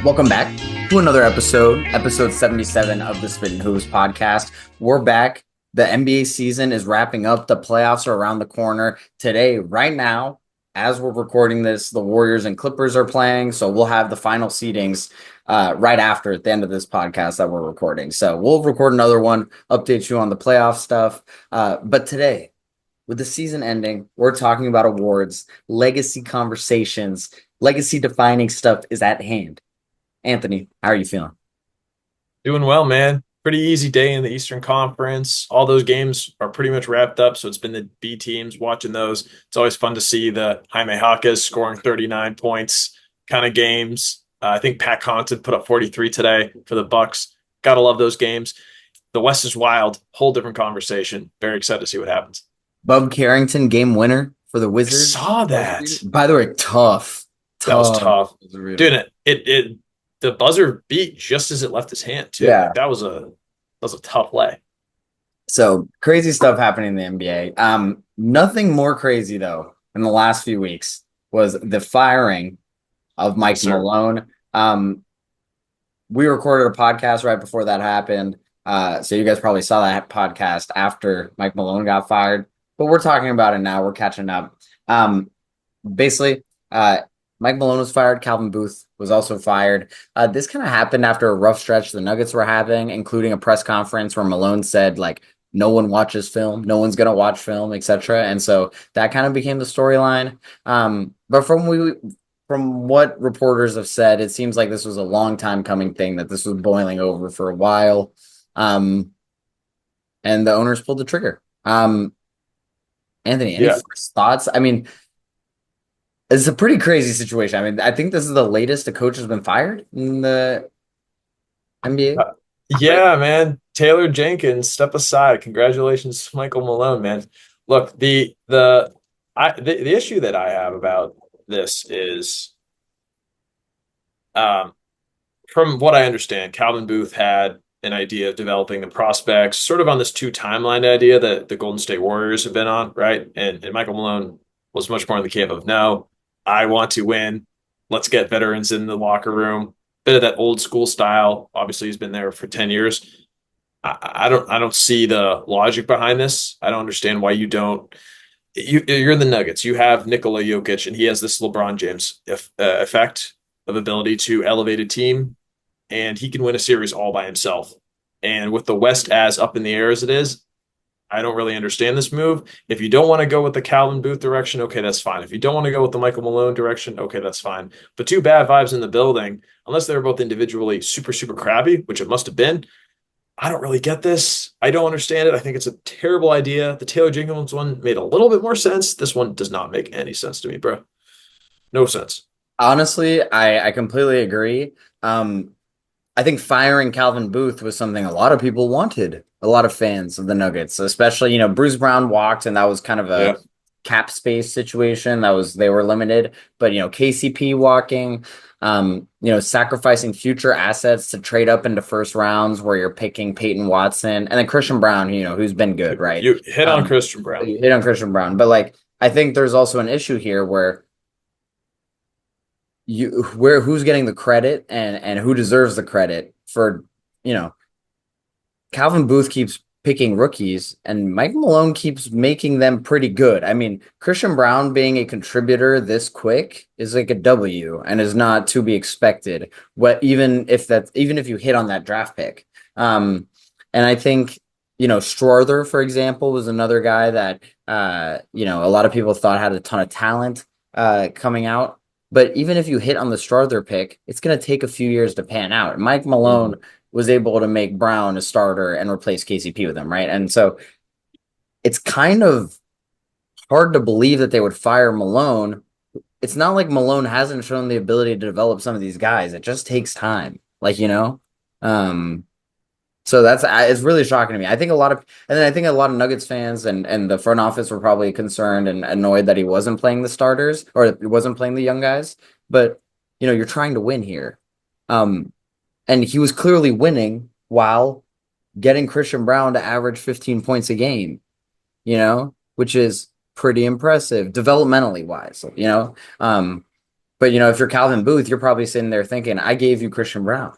Welcome back to another episode 77 of the Spittin Hoops podcast. We're back. The NBA season is wrapping up. The playoffs are around the corner. Today, right now, as we're recording this, the Warriors and Clippers are playing. So we'll have the final seedings right after at the end of this podcast that we're recording. So we'll record another one, update you on the playoff stuff. But today, with the season ending, we're talking about awards, legacy conversations, legacy defining stuff is at hand. Anthony, how are you feeling? Doing well, man. Pretty easy day in the Eastern Conference. All those games are pretty much wrapped up, so it's been the B teams watching those. It's always fun to see the Jaime Jaquez scoring 39 points kind of games. I think Pat Connaughton put up 43 today for the Bucks. Gotta love those games. The West is wild. Whole different conversation. Very excited to see what happens. Bub Carrington, game winner for the I Wizards. saw that. By the way, tough. That was tough. Really. Doing it the buzzer beat just as it left his hand too. Yeah. Like that was a tough play. So crazy stuff happening in the NBA. Nothing more crazy though in the last few weeks was the firing of Mike Malone. We recorded a podcast right before that happened. So you guys probably saw that podcast after Mike Malone got fired, but we're talking about it now. We're catching up. Basically, Mike Malone was fired. Calvin Booth was also fired. This kind of happened after a rough stretch the Nuggets were having, including a press conference where Malone said, like, no one watches film, no one's going to watch film, etc. And so that kind of became the storyline. But from what reporters have said, it seems like this was a long time coming thing, that this was boiling over for a while. And the owners pulled the trigger. Anthony, any first thoughts? I mean, it's a pretty crazy situation. I mean, I think this is the latest a coach has been fired in the NBA. Yeah, man. Taylor Jenkins, step aside. Congratulations, Michael Malone, man. Look, the issue that I have about this is, from what I understand, Calvin Booth had an idea of developing the prospects, sort of on this two timeline idea that the Golden State Warriors have been on, right? And Michael Malone was much more in the camp of no, I want to win. Let's get veterans in the locker room. Bit of that old school style. Obviously, he's been there for 10 years. I don't see the logic behind this. I don't understand why you don't. You're the Nuggets. You have Nikola Jokic, and he has this LeBron James effect of ability to elevate a team, and he can win a series all by himself. And with the West as up in the air as it is, I don't really understand this move. If you don't want to go with the Calvin Booth direction, okay, that's fine. If you don't want to go with the Michael Malone direction, okay, that's fine. But two bad vibes in the building, unless they were both individually super, super crappy, which it must have been, I don't really get this. I don't understand it. I think it's a terrible idea. The Taylor Jenkins one made a little bit more sense. This one does not make any sense to me, bro. No sense. Honestly, I completely agree. I think firing Calvin Booth was something a lot of people wanted. A lot of fans of the Nuggets, especially, Bruce Brown walked, and that was kind of a cap space situation. They were limited, but KCP walking, sacrificing future assets to trade up into first rounds where you're picking Peyton Watson and then Christian Brown, who's been good, right? You hit on Christian Brown. You hit on Christian Brown, but like I think there's also an issue here where who's getting the credit and who deserves the credit for, Calvin Booth keeps picking rookies and Mike Malone keeps making them pretty good. I mean, Christian Brown being a contributor this quick is like a W and is not to be expected. Even if you hit on that draft pick. And I think, Strother, for example, was another guy that, a lot of people thought had a ton of talent coming out. But even if you hit on the Strother pick, it's going to take a few years to pan out. Mike Malone was able to make Brown a starter and replace KCP with him, right? And so it's kind of hard to believe that they would fire Malone. It's not like Malone hasn't shown the ability to develop some of these guys. It just takes time, So it's really shocking to me. I think a lot of Nuggets fans and the front office were probably concerned and annoyed that he wasn't playing the starters or he wasn't playing the young guys. But you're trying to win here, and he was clearly winning while getting Christian Brown to average 15 points a game. Which is pretty impressive developmentally wise. But if you're Calvin Booth, you're probably sitting there thinking, I gave you Christian Brown.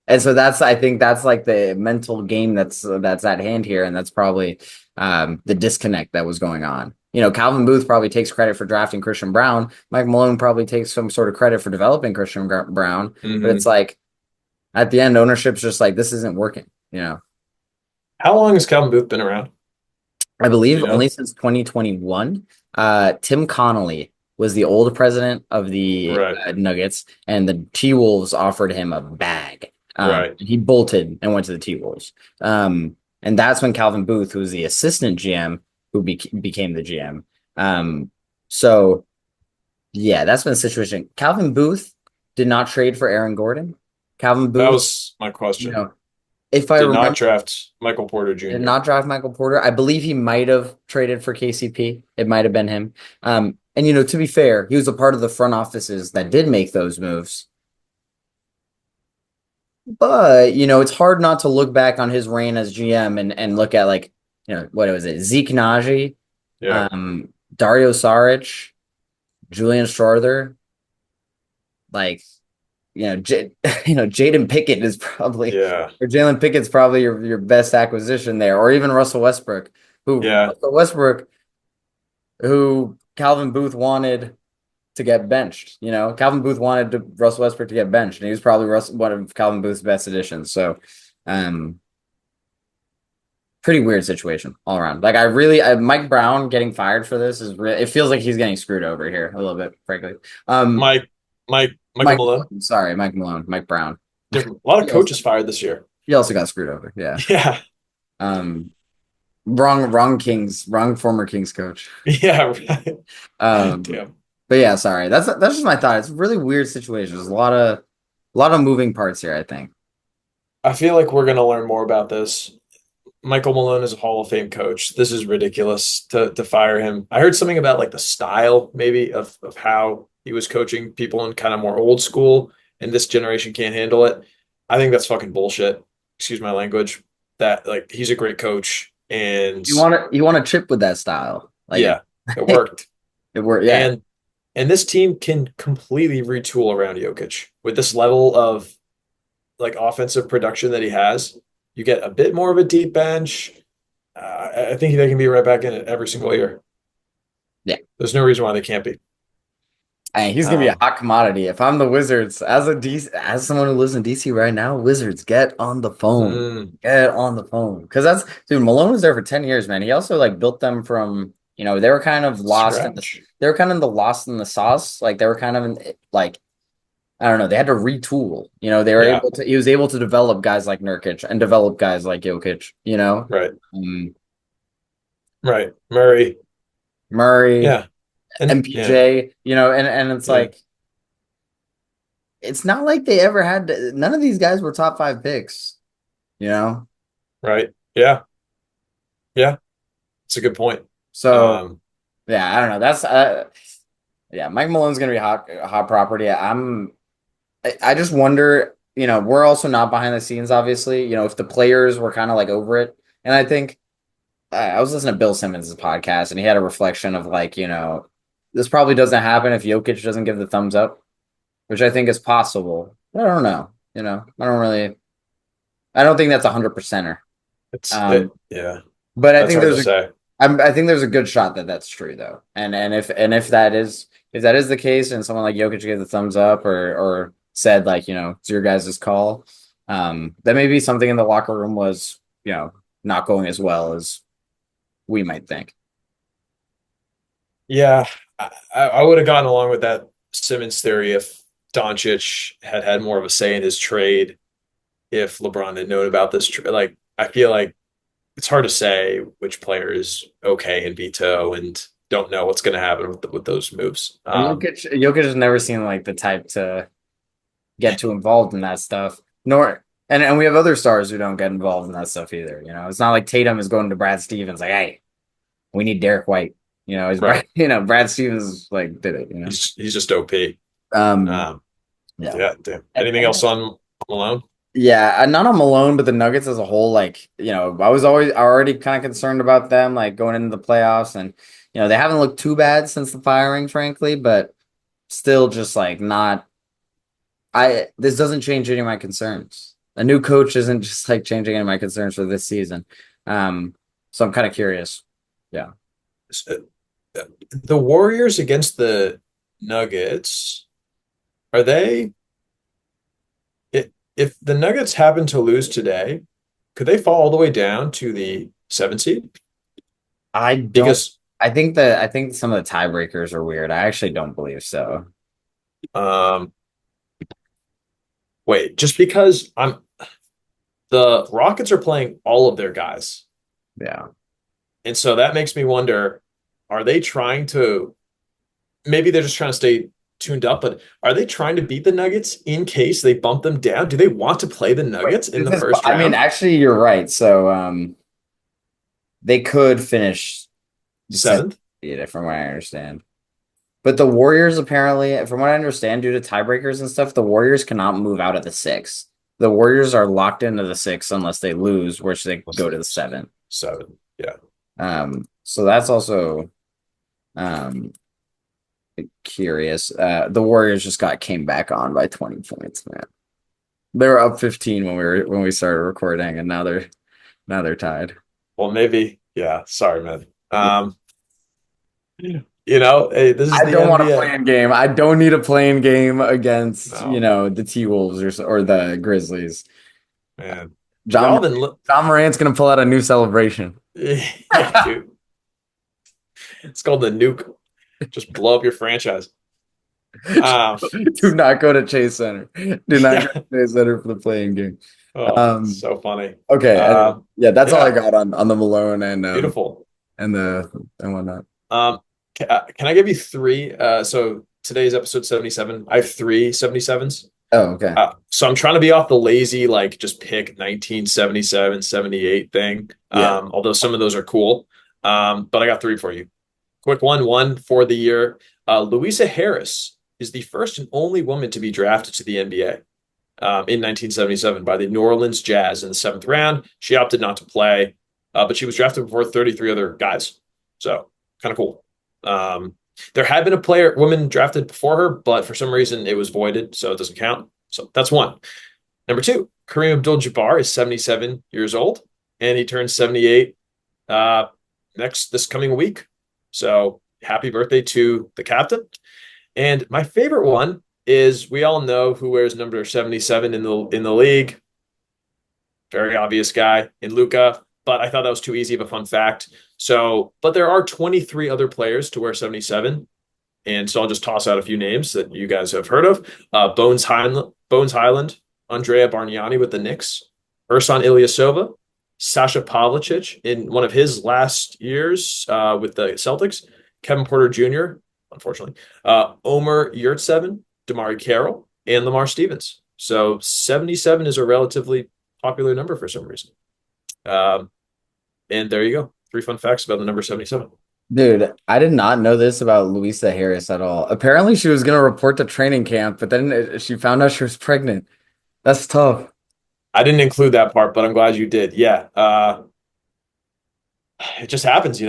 And so I think that's like the mental game that's at hand here, and that's probably the disconnect that was going on. Calvin Booth probably takes credit for drafting Christian Brown. Mike Malone probably takes some sort of credit for developing Christian Brown. But it's like at the end, ownership's just like, this isn't working. How long has Calvin Booth been around? I Do believe you know? only since 2021. Tim Connolly was the old president of the Right. Nuggets, and the T Wolves offered him a bag. Right. He bolted and went to the T Wolves. And that's when Calvin Booth, who was the assistant GM, who became the GM. So yeah, that's been the situation. Calvin Booth did not trade for Aaron Gordon. Calvin That Booth, was my you question. know, if I Did not remember, draft Michael Porter did Jr. not draft Michael Porter. I believe he might have traded for KCP. It might have been him. And to be fair, he was a part of the front offices that did make those moves. But it's hard not to look back on his reign as GM and look at, like, what was it? Zeke Naji, Yeah. Dario Saric, Julian Strother, like, Jaden Pickett is probably, Yeah. or Jalen Pickett's probably your best acquisition there, or even Russell Westbrook, Yeah. who Calvin Booth wanted to get benched. Calvin Booth wanted Russell Westbrook to get benched, and he was probably one of Calvin Booth's best additions. So, pretty weird situation all around. Like, Mike Brown getting fired for this is really, it feels like he's getting screwed over here a little bit, frankly. Michael Mike Malone. Sorry, Mike Malone, Mike Brown. Different. A lot of coaches fired this year. He also got screwed over. Yeah. Yeah. Um, wrong former Kings coach. Yeah. Right. Damn. But yeah, sorry. That's just my thought. It's a really weird situation. There's a lot of moving parts here, I think. I feel like we're gonna learn more about this. Michael Malone is a Hall of Fame coach. This is ridiculous to fire him. I heard something about like the style maybe of how he was coaching people in kind of more old school, and this generation can't handle it. I think that's fucking bullshit. Excuse my language. That like he's a great coach, and You want to chip with that style. Like, yeah, it worked. it worked. Yeah. And this team can completely retool around Jokic with this level of like offensive production that he has. You get a bit more of a deep bench. I think they can be right back in it every single year. Yeah. There's no reason why they can't be. And he's gonna be a hot commodity. If I'm the Wizards, as someone who lives in DC right now, Wizards, get on the phone. Get on the phone. Because dude, Malone was there for 10 years, man. He also like built them from, they were kind of lost they were kind of the lost in the sauce. Like, they were kind of in, like, I don't know, they had to retool. He was able to develop guys like Nurkic and. Guys like Jokic, Right. Right. Murray. Murray, Yeah. And MPJ, and it's like, it's not like they ever had none of these guys were top 5 picks, right. Yeah. Yeah. It's a good point. So yeah, I don't know. That's yeah, Mike Malone's gonna be hot property. I just wonder, we're also not behind the scenes, obviously, if the players were kind of like over it. And I think I was listening to Bill Simmons' podcast, and he had a reflection of like, this probably doesn't happen if Jokic doesn't give the thumbs up, which I think is possible. I don't know. I don't think that's 100%er. Yeah. But I That's think hard to say. I think there's a good shot that that's true, though. And if that is the case, and someone like Jokic gave the thumbs up or said, like, it's your guys' call, that may be something in the locker room was, not going as well as we might think. Yeah. I would have gotten along with that Simmons theory if Doncic had more of a say in his trade, if LeBron had known about this. Like, I feel like it's hard to say which player is okay and veto and don't know what's going to happen with those moves. Jokic has never seemed like the type to get too involved in that stuff. And we have other stars who don't get involved in that stuff either. It's not like Tatum is going to Brad Stevens like, hey, we need Derek White. Right. Brad Stevens like did it. He's just OP. Yeah. Yeah. Damn. Anything else on Malone? Yeah, not on Malone, but the Nuggets as a whole. Like, I was already kind of concerned about them, like, going into the playoffs, and they haven't looked too bad since the firing, frankly. But still just like not. This doesn't change any of my concerns. A new coach isn't just like changing any of my concerns for this season. Um, so I'm kind of curious. Yeah. The Warriors against the Nuggets, are they if the Nuggets happen to lose today, could they fall all the way down to the 7 seed? I don't. Because I think some of the tiebreakers are weird. I actually don't believe so. um wait, just because the Rockets are playing all of their guys. Yeah. And so that makes me wonder, are they trying to maybe they're just trying to stay tuned up, but are they trying to beat the Nuggets in case they bump them down? Do they want to play the Wait, Nuggets in this the is, first I mean, round? actually, you're right. So, they could finish the seventh Seventh? seed, from what I understand. But the Warriors, apparently, from what I understand, due to tiebreakers and stuff, the Warriors cannot move out of the six. The Warriors are locked into the six unless they lose, which they Let's go see. to the seven. Seven. Yeah. So that's also um curious. The Warriors just came back on by 20 points, man. They were up 15 when we started recording, and now they're tied. Well, maybe. Yeah. Sorry, man. Hey, this is I the don't want a NBA. playing game. I don't need a playing game against, No, the T Wolves or the Grizzlies. man. John Y'all Morant, been, John Morant's gonna pull out a new celebration. yeah, dude. It's called the nuke. Just blow up your franchise. Um, Do not go to Chase Center. Do not go yeah. to Chase Center for the playing game. Oh, Um, so funny. okay. Anyway, yeah, that's all I Yeah, got on the Malone beautiful. and the and whatnot. Can I give you three? So today's episode 77. I have three 77s. Oh, okay. So I'm trying to be off the lazy, like just pick 1977, 78 thing. Yeah. Although some of those are cool. But I got three for you. Quick one for the year. Louisa Harris is the first and only woman to be drafted to the NBA in 1977 by the New Orleans Jazz in the seventh round. She opted not to play, but she was drafted before 33 other guys. So kind of cool. There had been woman drafted before her, but for some reason it was voided, so it doesn't count. So that's one. Number two, Kareem Abdul-Jabbar is 77 years old, and he turns 78 this coming week. So happy birthday to the captain. And my favorite one is we all know who wears number 77 in the league. Very obvious guy in Luka, but I thought that was too easy of a fun fact. So, but there are 23 other players to wear 77. And so I'll just toss out a few names that you guys have heard of. Bones Highland, Andrea Bargnani with the Knicks, Ersan Ilyasova, Sasha Pavlicic in one of his last years with the Celtics, Kevin Porter Jr., unfortunately, Omer Yurtseven, Damari Carroll, and Lamar Stevens. So 77 is a relatively popular number for some reason. Um, and there you go. Three fun facts about the number 77. Dude, I did not know this about Louisa Harris at all. Apparently, she was gonna report to training camp, but then she found out she was pregnant. That's tough. I didn't include that part, but I'm glad you did. Yeah. It just happens,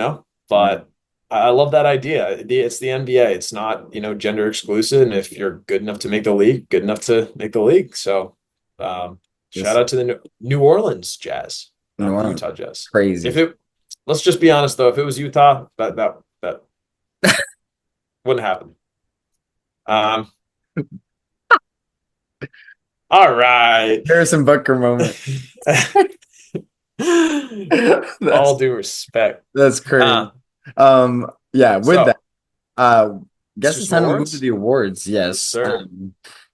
but I love that idea. It's the NBA. It's not, gender exclusive. And if you're good enough to make the league, good enough to make the league. So, shout Just out to the New Orleans Jazz, New not the Orleans. Utah Jazz. Crazy. If it, let's just be honest though, if it was Utah, that wouldn't happen. Um, all right. Harrison Butker moment. All That's due respect. that's crazy. Uh, Yeah, with that, so uh, let's guess do it's some time to move to awards. the awards. Yes, Yes. sir.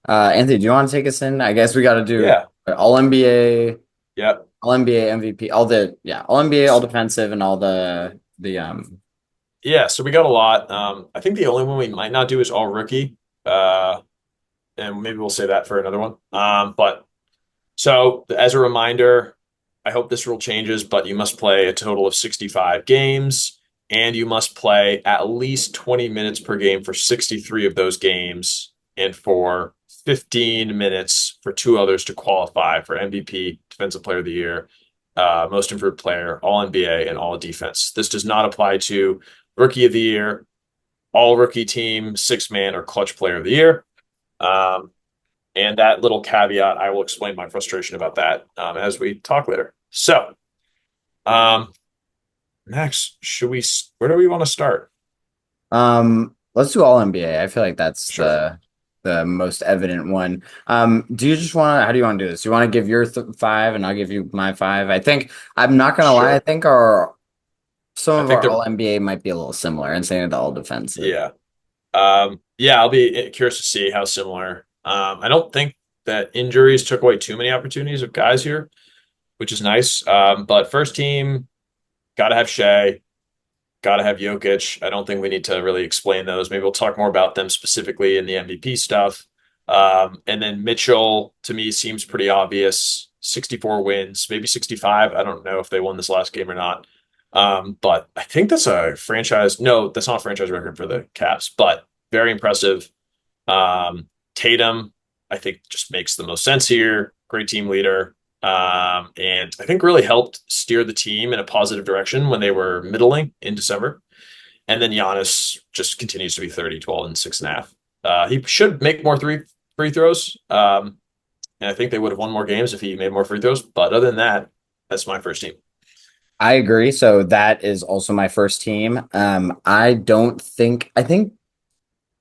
Anthony, do you want to take us in? I guess we got to do Yeah. all NBA, Yep. all NBA MVP, all NBA, all defensive, and all the. Yeah, so we got a lot. I think the only one we might not do is all rookie. And maybe we'll say that for another one. But so as a reminder, I hope this rule changes, but you must play a total of 65 games and you must play at least 20 minutes per game for 63 of those games and for 15 minutes for two others to qualify for MVP, Defensive Player of the Year, Most Improved Player, All NBA, and All Defense. This does not apply to Rookie of the Year, all rookie team, 6-man, or clutch player of the year. Um, and that little caveat, I will explain my frustration about that as we talk later. So, um, Max, where do we want to start? Let's do all NBA. I feel like that's Sure. the most evident one. Do you just want to, how do you want to do this? You want to give your five and I'll give you my five? I think I'm not gonna lie, I Sure. think our some I of think our they're, all NBA might be a little similar and saying the all defensive. yeah. Yeah, I'll be curious to see how similar. I don't think that injuries took away too many opportunities of guys here, which is nice. But first team, got to have Shea, got to have Jokic. I don't think we need to really explain those. Maybe we'll talk more about them specifically in the MVP stuff. And then Mitchell, to me, seems pretty obvious. 64 wins, maybe 65. I don't know if they won this last game or not. But I think that's a franchise. No, that's not a franchise record for the Caps, but very impressive. Tatum, I think, just makes the most sense here. Great team leader. And I think really helped steer the team in a positive direction when they were middling in December. And then Giannis just continues to be 30, 12, and 6.5. He should make more free throws. And I think they would have won more games if he made more free throws. But other than that, that's my first team. I agree. So that is also my first team. I think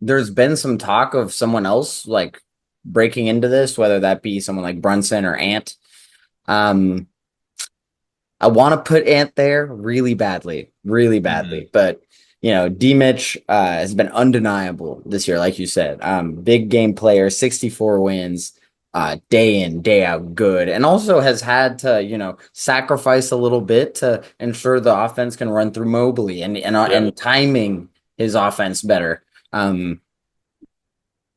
there's been some talk of someone else like breaking into this, whether that be someone like Brunson or Ant. Um, I want to put Ant there really Mm-hmm. badly, but D Mitch has been undeniable this year, like you said. Big game player, 64 wins, day in, day out, good, and also has had to, sacrifice a little bit to ensure the offense can run through Mobley Yeah. and timing his offense better. Um,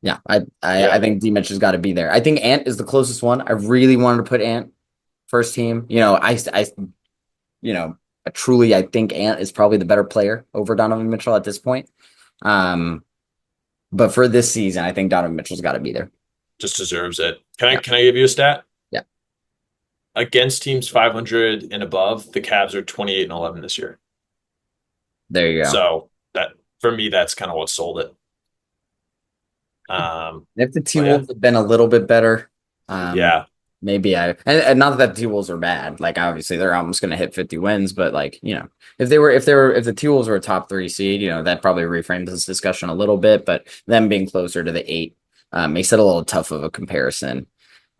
yeah, I Yeah. think D Mitch has got to be there. I think Ant is the closest one. I really wanted to put Ant first team. You know, truly, I think Ant is probably the better player over Donovan Mitchell at this point. Um, but for this season, I think Donovan Mitchell's got to be there. Just deserves it. Can I Yeah, can I give you a stat? yeah. Against teams 500 and above, the Cavs are 28 and 11 this year. There you go. So that for me, that's kind of what sold it. Um, If the T but yeah, Wolves had been a little bit better, um, yeah, maybe and not that the T Wolves are bad. Like obviously they're almost going to hit 50 wins, but like if the T Wolves were a top three seed, that probably reframes this discussion a little bit. But them being closer to the eight makes it a little tough of a comparison.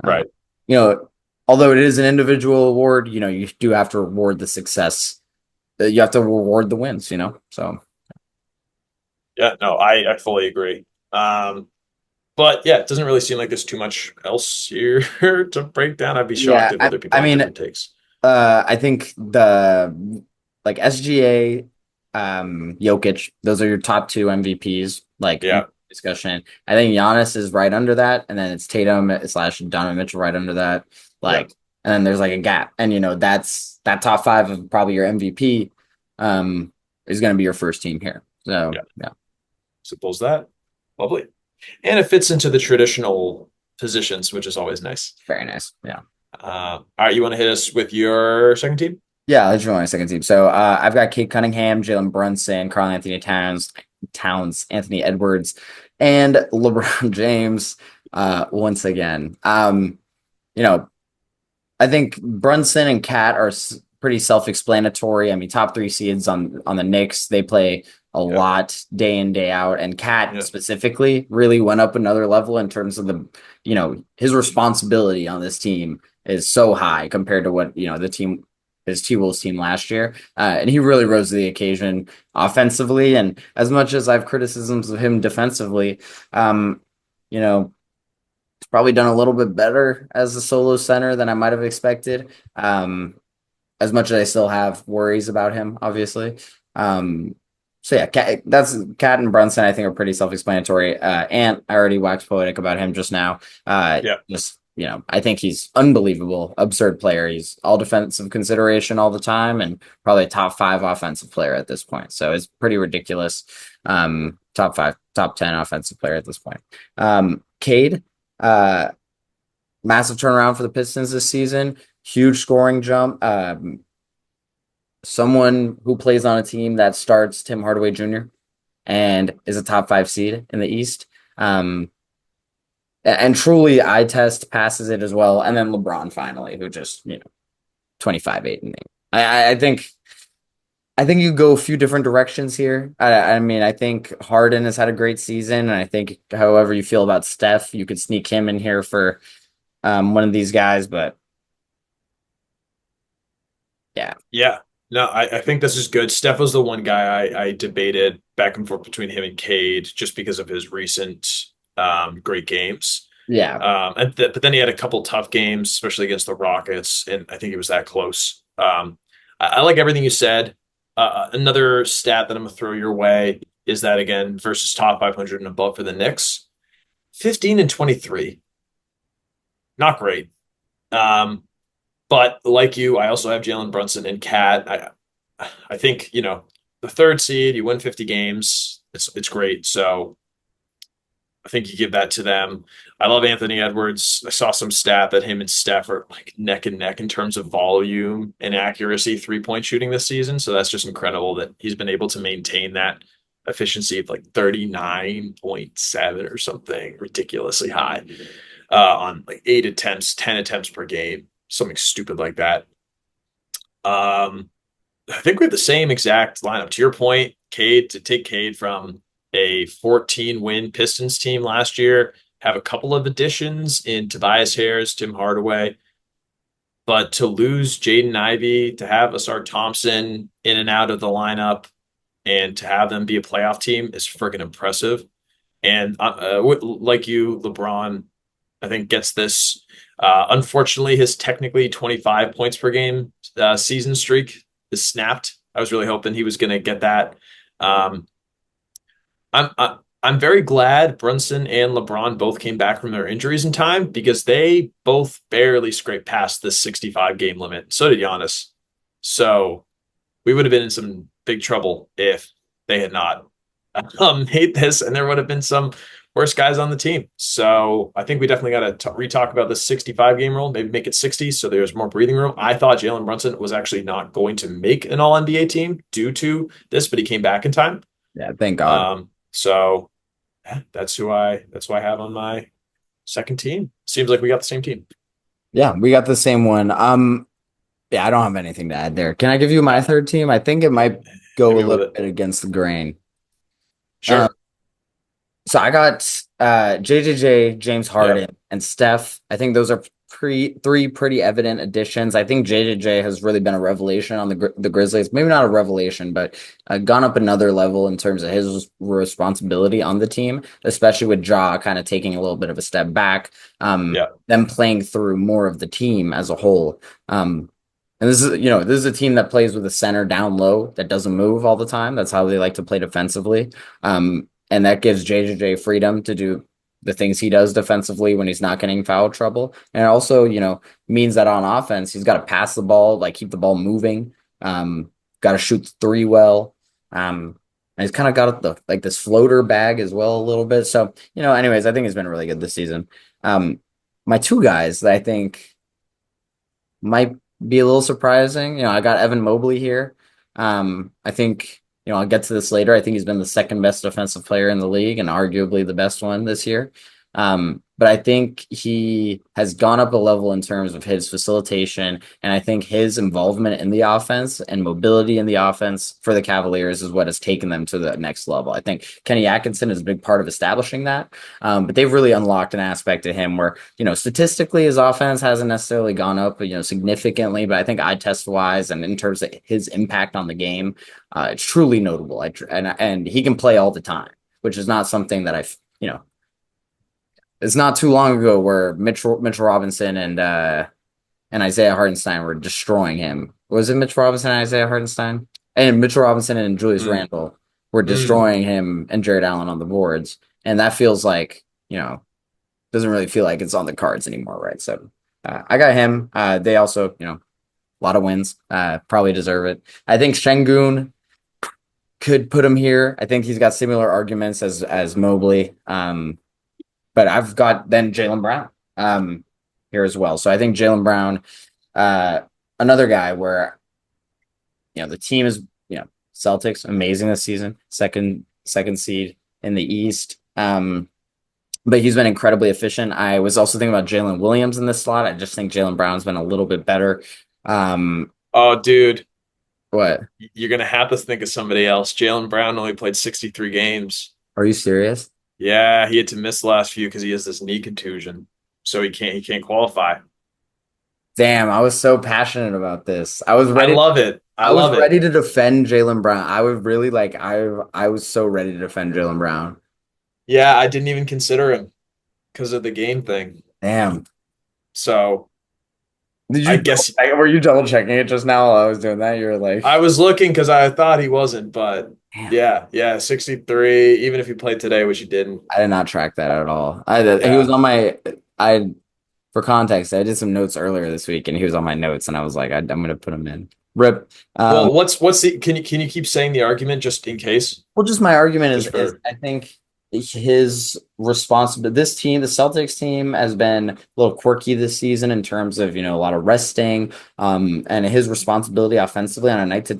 Uh, right. you know, although it is an individual award, you do have to reward the success. You have to reward the wins. So Yeah, no, I fully agree. But yeah, it doesn't really seem like there's too much else here to break down. I'd be shocked yeah, if I other people I had mean, different takes. I think the like SGA, Jokic, those are your top two MVPs, like in Yeah, discussion. I think Giannis is right under that, and then it's Tatum slash Donovan Mitchell right under that. yeah, Like, and then there's like a gap, and that's that top five of probably your MVP, um, is going to be your first team here. So yeah. yeah, Suppose that. Lovely. And it fits into the traditional positions, which is always nice. very nice. Yeah. All right, you want to hit us with your second team? Yeah, that's my second team. So I've got Kate Cunningham, Jalen Brunson, Carl Anthony Towns, Anthony Edwards, and LeBron James. Once again, you know, I think Brunson and Cat are pretty self-explanatory. I mean, top three seeds on the Knicks, they play a Yeah, lot day in day out, and Cat yeah, specifically really went up another level in terms of his responsibility on this team is so high compared to what the team his T Wolves team last year, and he really rose to the occasion offensively. And as much as I have criticisms of him defensively, um, you know probably done a little bit better as a solo center than I might have expected. As much as I still have worries about him, obviously. So yeah, that's Cat and Brunson. I think are pretty self-explanatory. Ant, I already waxed poetic about him just now. yeah, Just I think he's unbelievable, absurd player. He's all defensive consideration all the time, and probably a top five offensive player at this point. So it's pretty ridiculous. Top five, top 10 offensive player at this point. Cade, uh, massive turnaround for the Pistons this season. Huge scoring jump. Someone who plays on a team that starts Tim Hardaway Jr. and is a top 5 seed in the East. And truly eye test passes it as well. And then LeBron finally, who just, 25-8 in the I think you go a few different directions here. I mean, I think Harden has had a great season, and I think however you feel about Steph, you could sneak him in here for one of these guys. But yeah, Yeah. No, I think this is good. Steph was the one guy I debated back and forth between him and Cade just because of his recent great games. yeah, But then he had a couple tough games, especially against the Rockets, and I think he was that close. I like everything you said. Another stat that I'm gonna throw your way is that again versus top 500 and above for the Knicks, 15 and 23, not great. Um, but like you, I also have Jalen Brunson and Cat. I think the third seed, you win 50 games. It's great. So I think you give that to them. I love Anthony Edwards. I saw some stat that him and Steph are like neck and neck in terms of volume and accuracy 3-point shooting this season. So that's just incredible that he's been able to maintain that efficiency of like 39.7 or something ridiculously high on like 8 attempts, 10 attempts per game, something stupid like that. I think we have the same exact lineup. To your point, Cade, to take Cade from a 14-win Pistons team last year, have a couple of additions in Tobias Harris, Tim Hardaway, but to lose Jaden Ivey, to have Asar Thompson in and out of the lineup, and to have them be a playoff team is freaking impressive. And like you, LeBron, I think gets this. Unfortunately, his technically 25 points per game season streak is snapped. I was really hoping he was going to get that. Um, I'm very glad Brunson and LeBron both came back from their injuries in time because they both barely scraped past the 65 game limit. So did Giannis. So we would have been in some big trouble if they had not made this, and there would have been some worse guys on the team. So I think we definitely got to re-talk about the 65 game rule, maybe make it 60 so there's more breathing room. I thought Jalen Brunson was actually not going to make an all NBA team due to this, but he came back in time. yeah. Thank God. So yeah, that's who I have on my second team. Seems like we got the same team. Yeah, we got the same one. Yeah, I don't have anything to add there. Can I give you my third team? I think it might Hit go a me with little it. bit against the grain. Uh, Sure. so I got JJJ, James Yeah. Harden, and Steph. I think those are three pretty evident additions. I think JJJ has really been a revelation on the Grizzlies. Maybe not a revelation, but gone up another level in terms of his responsibility on the team, especially with Ja kind of taking a little bit of a step back. Yeah. Them playing through more of the team as a whole. And this is a team that plays with a center down low that doesn't move all the time. That's how they like to play defensively. And that gives JJJ freedom to do the things he does defensively when he's not getting foul trouble. And it also, means that on offense, he's got to pass the ball, like keep the ball moving. Got to shoot the three well. And he's kind of got this floater bag as well a little bit. So, anyways, I think he's been really good this season. My two guys that I think might be a little surprising. I got Evan Mobley here. I think, I'll get to this later. I think he's been the second best defensive player in the league and arguably the best one this year. But I think he has gone up a level in terms of his facilitation, and I think his involvement in the offense and mobility in the offense for the Cavaliers is what has taken them to the next level. I think Kenny Atkinson is a big part of establishing that, but they've really unlocked an aspect to him where, statistically his offense hasn't necessarily gone up, significantly, but I think eye test wise and in terms of his impact on the game, it's truly notable. And he can play all the time, which is not something that it's not too long ago where Mitchell Robinson and Isaiah Hartenstein were destroying him. Was it Mitchell Robinson and Isaiah Hartenstein? And Mitchell Robinson and Julius Mm. Randle were Mm. destroying him and Jared Allen on the boards. And that feels like, doesn't really feel like it's on the cards anymore, right? So I got him. They also, a lot of wins. Probably deserve it. I think Şengün could put him here. I think he's got similar arguments as Mobley. But I've got then Jaylen Brown here as well. So I think Jaylen Brown, another guy where the team is Celtics amazing this season, second second seed in the East. But he's been incredibly efficient. I was also thinking about Jalen Williams in this slot. I just think Jalen Brown's been a little bit better. Oh, dude, What? you're gonna have to think of somebody else. Jalen Brown only played 63 games. Are you serious? Yeah, he had to miss the last few because he has this knee contusion, so he can't qualify. Damn, I was so passionate about this. I love it. I I was love it. ready to defend Jalen Brown. I was really like I was so ready to defend Jalen Brown. Yeah, I didn't even consider him because of the game thing. Damn. So Did I you guess were you double checking it just now while I was doing that? You were like, I was looking because I thought he wasn't, but damn. yeah, 63, even if he played today, which he didn't. I did not track that at all. He was Yeah. on my I for context, I did some notes earlier this week and he was on my notes and I was like, I'm gonna put him in. Rip. Well, what's the can you keep saying the argument just in case? Well, just my argument Just is for I think his responsibility. This team, the Celtics team, has been a little quirky this season in terms of a lot of resting, and his responsibility offensively on a night to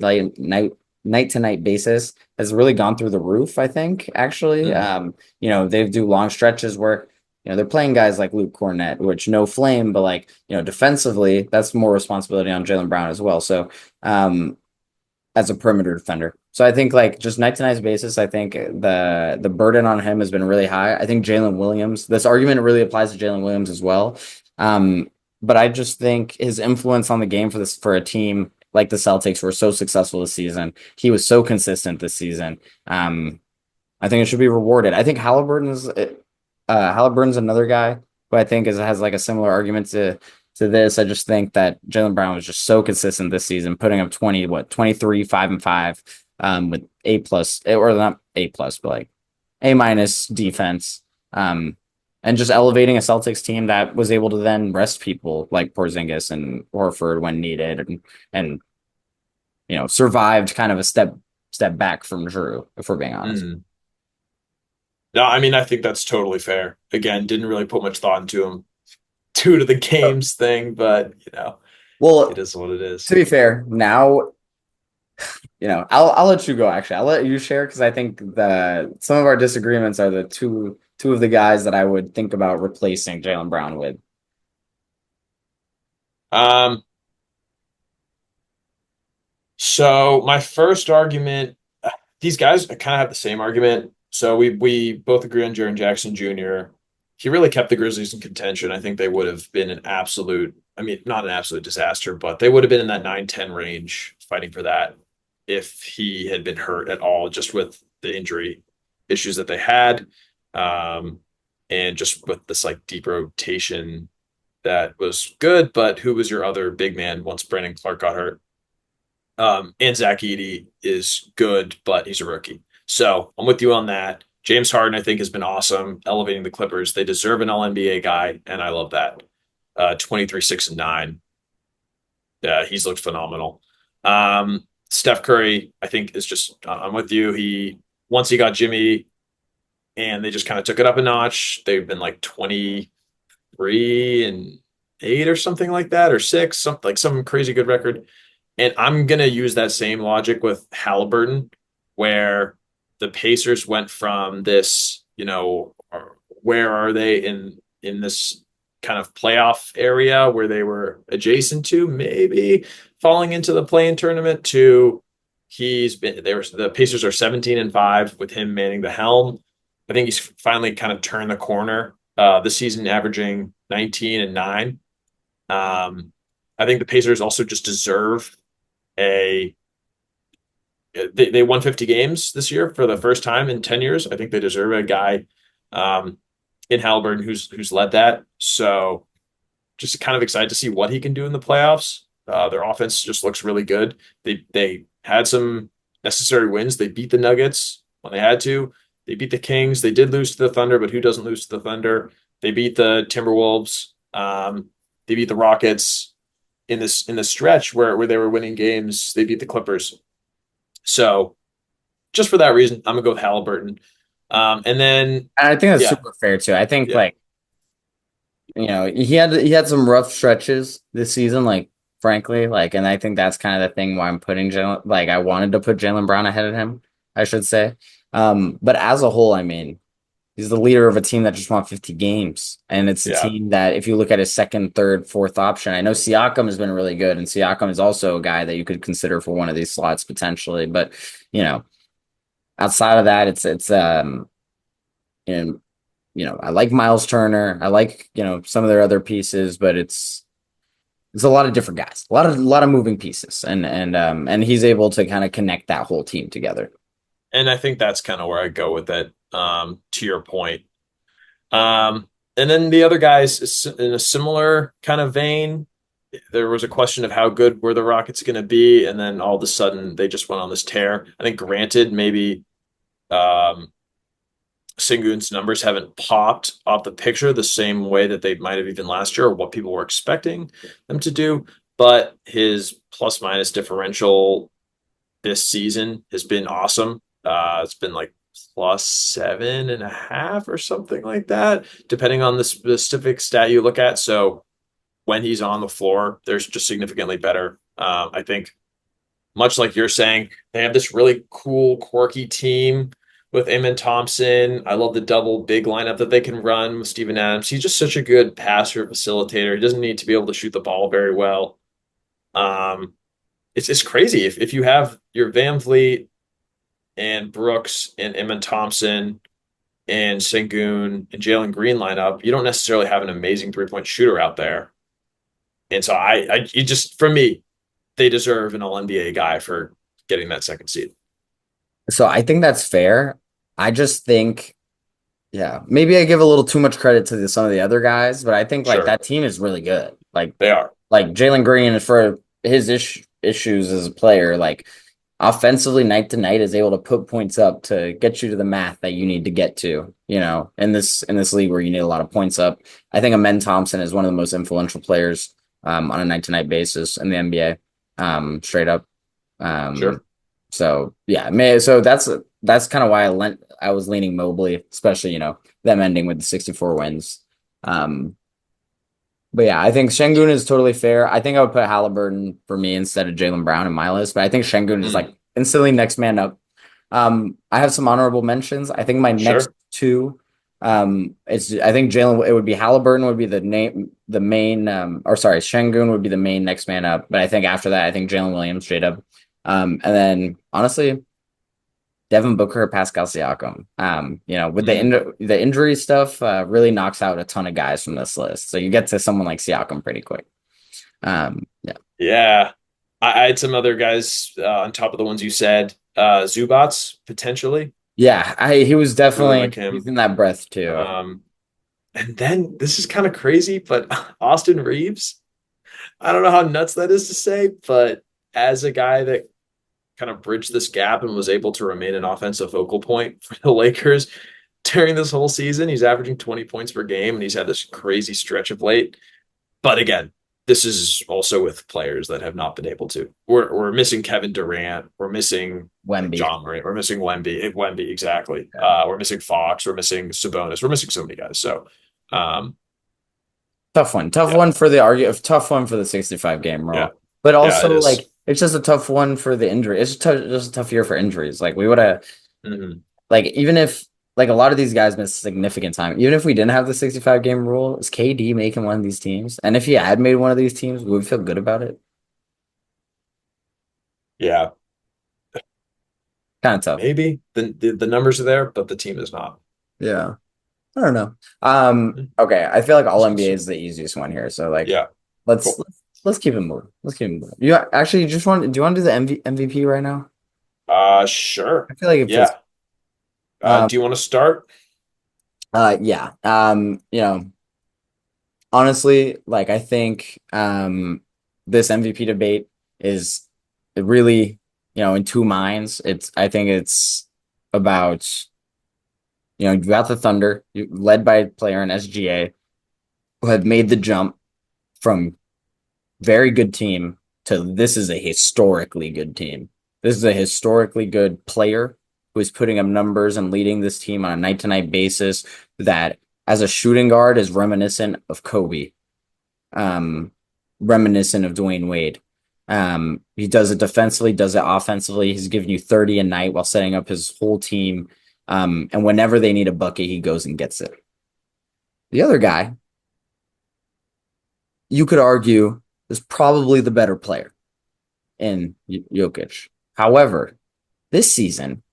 night basis has really gone through the roof. I think actually, Mhm. they do long stretches where. They're playing guys like Luke Cornett, which no flame, but like, defensively, that's more responsibility on Jalen Brown as well. So, as a perimeter defender. So I think like just night to night basis, I think the burden on him has been really high. I think Jalen Williams, this argument really applies to Jalen Williams as well. Um, but I just think his influence on the game for a team like the Celtics who were so successful this season, he was so consistent this season. I think it should be rewarded. I think Halliburton's another guy who I think has like a similar argument to this. I just think that Jalen Brown was just so consistent this season, putting up 23, 5 and 5, with A plus or not A plus, but like A minus defense. And just elevating a Celtics team that was able to then rest people like Porzingis and Horford when needed and survived kind of a step back from Drew, if we're being honest. Mhm. No, I mean I think that's totally fair. Again, didn't really put much thought into him due to the games thing, but it Well, is what it to is. be fair, now I'll let you go. Actually, I'll let you share because I think the some of our disagreements are the two of the guys that I would think about replacing Jalen Brown with. Um, so my first argument, these guys kind of have the same argument. So we both agree on Jaren Jackson Jr. He really kept the Grizzlies in contention. I think they would have been an absolute, I mean, not an absolute disaster, but they would have been in that 9-10 range fighting for that if he had been hurt at all, just with the injury issues that they had. Um, and just with this like deep rotation that was good, but who was your other big man once Brandon Clark got hurt? And Zach Edey is good, but he's a rookie. So I'm with you on that. James Harden, I think, has been awesome, elevating the Clippers. They deserve an All NBA guy, and I love that. 23, 6, and 9. He's looked phenomenal. Steph Curry, I think, is just, I'm with you. Once he got Jimmy and they just kind of took it up a notch, they've been like 23 and 8 or something like that, or 6, something like some crazy good record. And I'm going to use that same logic with Halliburton, where the Pacers went from this, where are they in this kind of playoff area where they were adjacent to maybe falling into the play-in tournament to the Pacers are 17-5 with him manning the helm. I think he's finally kind of turned the corner this season, averaging 19-9. I think the Pacers also just deserve they won 50 games this year for the first time in 10 years. I think they deserve a guy in Halliburton who's led that. So just kind of excited to see what he can do in the playoffs. Their offense just looks really good. They had some necessary wins. They beat the Nuggets when they had to. They beat the Kings. They did lose to the Thunder, but who doesn't lose to the Thunder? They beat the Timberwolves. They beat the Rockets in this stretch where they were winning games. They beat the Clippers. So just for that reason, I'm gonna go with Halliburton. And then And I think that's yeah, super fair too. I think yeah. like he had some rough stretches this season, like frankly, like, and I think that's kind of the thing why I'm putting Jalen. Like I wanted to put Jalen Brown ahead of him. I should say. But as a whole, I mean, he's the leader of a team that just won 50 games. And it's a Yeah. team that, if you look at his second, third, fourth option, I know Siakam has been really good, and Siakam is also a guy that you could consider for one of these slots potentially. But, you know, outside of that, you know, I like Miles Turner. I like, some of their other pieces, but it's a lot of different guys, a lot of moving pieces, and he's able to kind of connect that whole team together. And I think that's kind of where I go with it, to your point. And then the other guys in a similar kind of vein. There was a question of how good were the Rockets going to be, and then all of a sudden they just went on this tear. I think, granted, maybe um, Sengun's numbers haven't popped off the picture the same way that they might have even last year or what people were expecting them to do, but his plus minus differential this season has been awesome. It's been like plus 7.5 or something like that, depending on the specific stat you look at. So when he's on the floor, there's just significantly better. I think, much like you're saying, they have this really cool, quirky team with Amen Thompson. I love the double big lineup that they can run with Steven Adams. He's just such a good passer, facilitator. He doesn't need to be able to shoot the ball very well. Um, it's crazy if you have your Van Vliet and Brooks and Amen Thompson and Sengun and Jalen Green lineup, you don't necessarily have an amazing 3-point shooter out there. And so it just, for me, they deserve an All NBA guy for getting that second seed. So I think that's fair. I just think, yeah, maybe I give a little too much credit to some of the other guys, but I think like Sure, that team is really good. they are. Like Jalen Green, for his issues as a player, like offensively night to night is able to put points up to get you to the math that you need to get to, in this league where you need a lot of points up. I think Amen Thompson is one of the most influential players on a night to night basis in the NBA, straight up. Um, Sure. so yeah, so that's kind of why I was leaning Mobley, especially, them ending with the 64 wins. Um, but yeah, I think Şengün is totally fair. I think I would put Halliburton for me instead of Jaylen Brown in my list, but I think Şengün is Mm, like instantly next man up. I have some honorable mentions. I think my next sure. two, I think Jalen, it would be Halliburton would be the main, or sorry, Şengün would be the main next man up. But I think after that, I think Jalen Williams straight up. And then honestly, Devin Booker, Pascal Siakam. With Mm, the injury stuff, really knocks out a ton of guys from this list. So you get to someone like Siakam pretty quick. Yeah. yeah. I had some other guys on top of the ones you said. Zubats, potentially. Yeah, he was Really like definitely he's him. in that breath too. Um, and then this is kind of crazy, but Austin Reeves, I don't know how nuts that is to say, but as a guy that kind of bridged this gap and was able to remain an offensive focal point for the Lakers during this whole season. He's averaging 20 points per game, and he's had this crazy stretch of late. But again, this is also with players that have not been able to. We're missing Kevin Durant. We're missing Wemby. John Murray. We're missing Wemby, exactly. Yeah. We're missing Fox. We're missing Sabonis. We're missing so many guys. So, um, Tough one. Tough yeah, one for the tough one for the 65 game yeah, rule. But yeah, it also is. like it's just a tough one for the injury. It's just a tough year for injuries. Like we would have Mm-hmm. like even if like a lot of these guys miss significant time, even if we didn't have the 65 game rule, is KD making one of these teams? And if he had made one of these teams, would we feel good about it? Yeah, Kind of tough. maybe the numbers are there, but the team is not. Yeah. I don't know. Okay, I feel like all NBA is the easiest one here. So like Yeah, let's cool. let's, let's keep it moving. Let's keep it moving. You actually just want do you want to do the MVP right now? Sure. I feel like it fits. Yeah. Um, Do you want to start? yeah. Honestly, like I think this MVP debate is really, in two minds. I think it's about, you got the Thunder, led by a player in SGA, who have made the jump from very good team to this is a historically good team. This is a historically good player who is putting up numbers and leading this team on a night to night basis that as a shooting guard is reminiscent of Kobe, um, reminiscent of Dwayne Wade. He does it defensively, does it offensively. He's giving you 30 a night while setting up his whole team. And whenever they need a bucket, he goes and gets it. The other guy, you could argue, is probably the better player in Jokic. However, this season,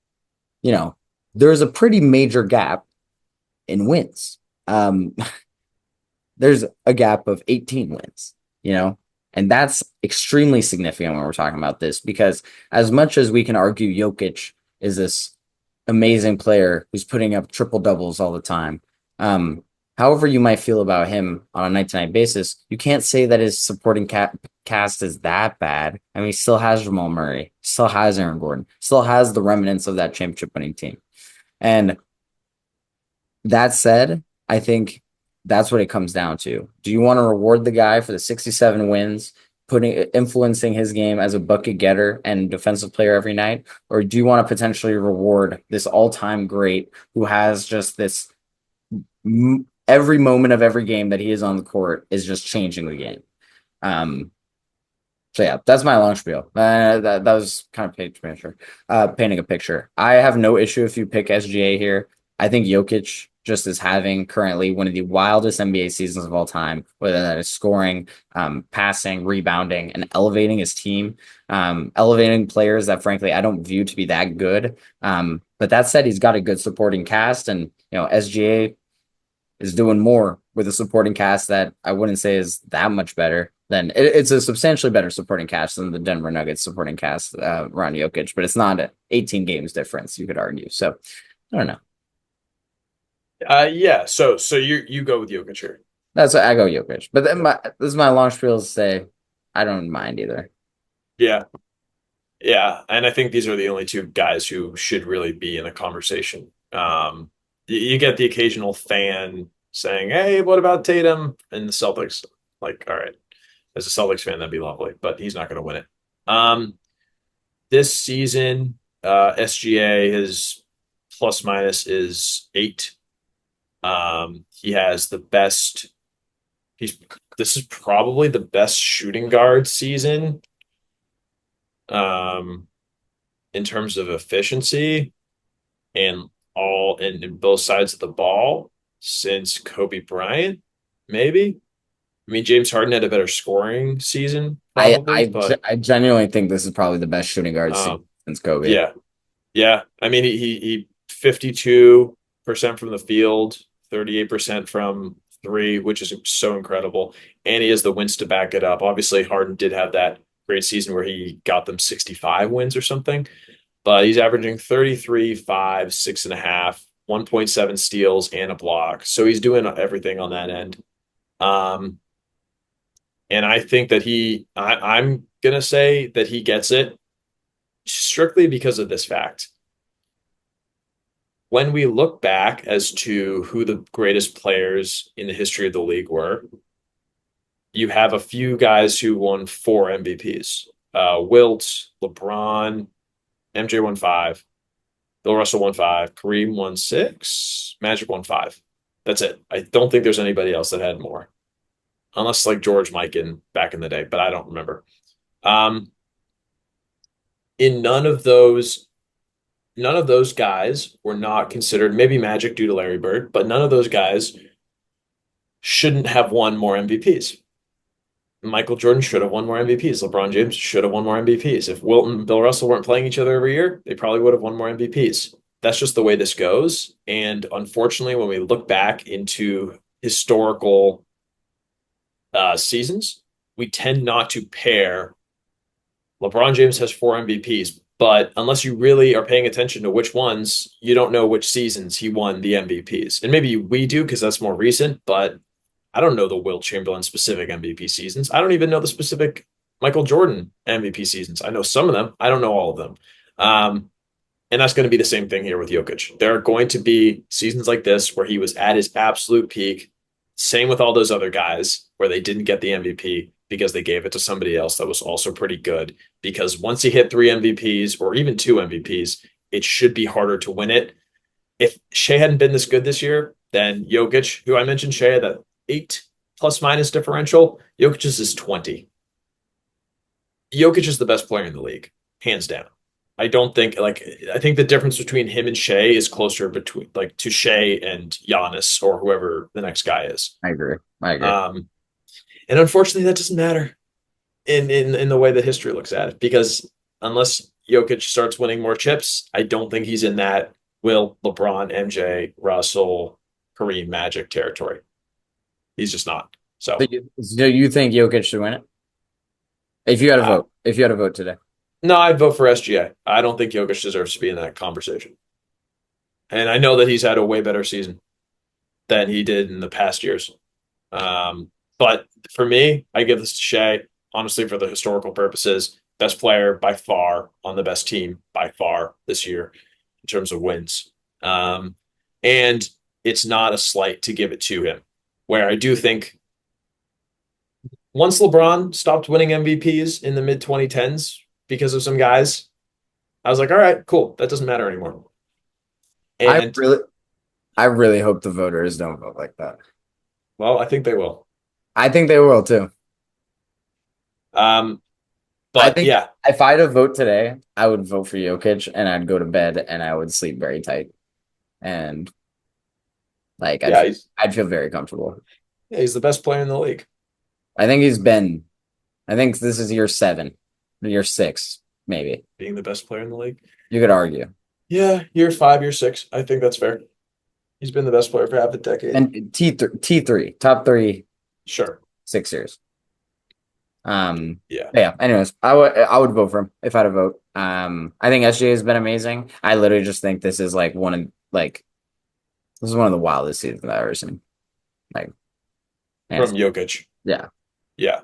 you know, there's a pretty major gap in wins. Um, there's a gap of 18 wins, you know, and that's extremely significant when we're talking about this because as much as we can argue Jokic is this amazing player who's putting up triple doubles all the time, however you might feel about him on a night to night basis, you can't say that his supporting cast is that bad. I mean, he still has Jamal Murray, still has Aaron Gordon, still has the remnants of that championship winning team. And that said, I think that's what it comes down to. Do you want to reward the guy for the 67 wins, influencing his game as a bucket getter and defensive player every night, or do you want to potentially reward this all-time great who has just this every moment of every game that he is on the court is just changing the game? So yeah, that's my long spiel. That was kind of painting a picture. I have no issue if you pick SGA here. I think Jokic just is having currently one of the wildest NBA seasons of all time, whether that is scoring, passing, rebounding, and elevating his team, elevating players that frankly I don't view to be that good. But that said, he's got a good supporting cast, and SGA is doing more with a supporting cast that I wouldn't say is that much better. Then it's a substantially better supporting cast than the Denver Nuggets supporting cast around Jokic, but it's not an 18 games difference, you could argue. So I don't know. Yeah. So you go with Jokic here. That's what I go Jokic. But then this is my long spiel to say I don't mind either. Yeah. Yeah. And I think these are the only two guys who should really be in a conversation. You get the occasional fan saying, "Hey, what about Tatum and the Celtics?" Like, all right, as a Celtics fan, that'd be lovely, but he's not going to win it. This season, SGA his plus minus is 8. He has the best. This is probably the best shooting guard season, um, in terms of efficiency and all in both sides of the ball since Kobe Bryant, maybe. I mean, James Harden had a better scoring season, probably, but I genuinely think this is probably the best shooting guard since Kobe. yeah, yeah. I mean, he 52% from the field, 38% from three, which is so incredible. And he has the wins to back it up. Obviously, Harden did have that great season where he got them 65 wins or something, but he's averaging 33, 5, 6.5, 1.7 steals and a block. So he's doing everything on that end. And I think that I'm going to say that he gets it strictly because of this fact. When we look back as to who the greatest players in the history of the league were, you have a few guys who won 4 MVPs. Wilt, LeBron, MJ won 5, Bill Russell won 5, Kareem won 6, Magic won 5. That's it. I don't think there's anybody else that had more, unless like George Mikan back in the day, but I don't remember. In none of those guys were not considered, maybe Magic due to Larry Bird, but none of those guys shouldn't have won more MVPs. Michael Jordan should have won more MVPs. LeBron James should have won more MVPs. If Wilt and Bill Russell weren't playing each other every year, they probably would have won more MVPs. That's just the way this goes. And unfortunately, when we look back into historical seasons, we tend not to pair. LeBron James has 4 MVPs, but unless you really are paying attention to which ones, you don't know which seasons he won the MVPs. And maybe we do because that's more recent, but I don't know the Wilt Chamberlain specific MVP seasons. I don't even know the specific Michael Jordan MVP seasons. I know some of them. I don't know all of them. And that's going to be the same thing here with Jokic. There are going to be seasons like this where he was at his absolute peak. Same with all those other guys where they didn't get the MVP because they gave it to somebody else that was also pretty good. Because once he hit 3 MVPs or even 2 MVPs, it should be harder to win it. If Shea hadn't been this good this year, then Jokic, who I mentioned, Shea had that 8 plus minus differential, Jokic's is 20. Jokic is the best player in the league, hands down. I think the difference between him and Shea is closer between like to Shea and Giannis or whoever the next guy is. I agree. I agree. Um, and unfortunately, that doesn't matter in the way that history looks at it because unless Jokic starts winning more chips, I don't think he's in that Will, LeBron, MJ, Russell, Kareem, Magic territory. He's just not. So So, you think Jokic should win it? If you had a uh, vote, if you had a vote today. no, I'd vote for SGA. I don't think Jokic deserves to be in that conversation. And I know that he's had a way better season than he did in the past years. But for me, I give this to Shea, honestly, for the historical purposes. Best player by far on the best team by far this year in terms of wins. Um, and it's not a slight to give it to him, where I do think once LeBron stopped winning MVPs in the mid 2010s because of some guys, I was like, all right, cool. That doesn't matter anymore. I And really I really hope the voters don't vote like that. well, I think they will. I think they will too. Um, I but think yeah, if I had to vote today, I would vote for Jokic and I'd go to bed and I would sleep very tight. And like yeah, he's I'd feel very comfortable. yeah, he's the best player in the league, I think he's been I think this is year 7, year 6, maybe. being the best player in the league. You could argue. Yeah, year 5, year 6. I think that's fair. He's been the best player for half a decade. And T3, top 3, Sure. 6 years. Yeah. Yeah, anyways, I would vote for him if I had a vote. I think SJ has been amazing. I literally just think this is like this is one of the wildest seasons I've ever seen. Like, From hands Jokic. yeah. Yeah.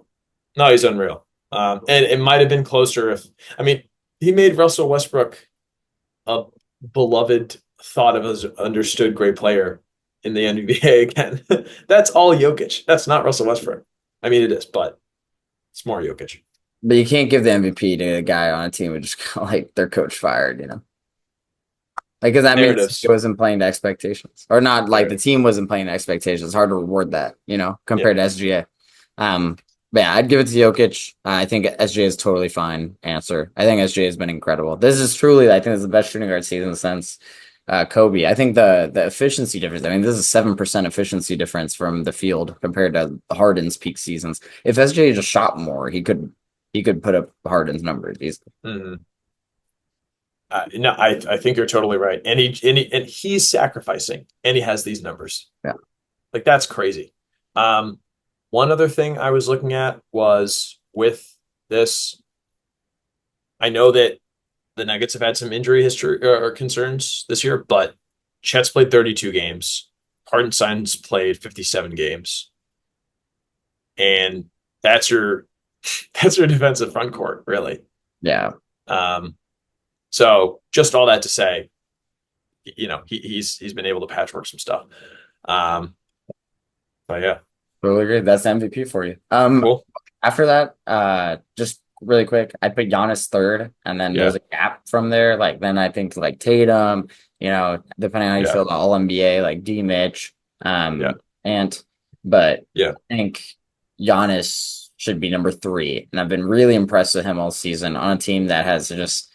No, he's unreal. And it might have been closer if, I mean, he made Russell Westbrook a beloved, thought of as understood great player in the NBA again. That's all Jokic. That's not Russell Westbrook. I mean, it is, but it's more Jokic. But you can't give the MVP to a guy on a team who just got like their coach fired, Like, because that means he Narratives. wasn't playing to expectations, or not like the Right. team wasn't playing to expectations. It's hard to reward that, Yeah. compared to SGA. But yeah, I'd give it to Jokic. I think SGA is totally fine answer. I think SGA has been incredible. This is truly, I think, this is the best shooting guard season since Kobe. I think the efficiency difference. I mean, this is 7% efficiency difference from the field compared to Harden's peak seasons. If SGA just shot more, he could put up Harden's numbers easily. Mhm. No, I think you're totally right. And he's sacrificing and he has these numbers. Yeah. Like that's crazy. Um, One other thing I was looking at was with this, I know that the Nuggets have had some injury history or concerns this year, but Chet's played 32 games. Hartenstein's played 57 games. And that's your that's your defensive front court, really. Yeah. Um, so just all that to say, he's been able to patchwork some stuff. Um, but yeah, Totally agree. That's the MVP for you. cool. After that, just really quick, I'd put Giannis third, and then there's Yeah, a gap from there. Like then I think like Tatum, depending on how you yeah, feel about All NBA, like D Mitch, yeah, and but yeah, I think Giannis should be number 3, and I've been really impressed with him all season on a team that has just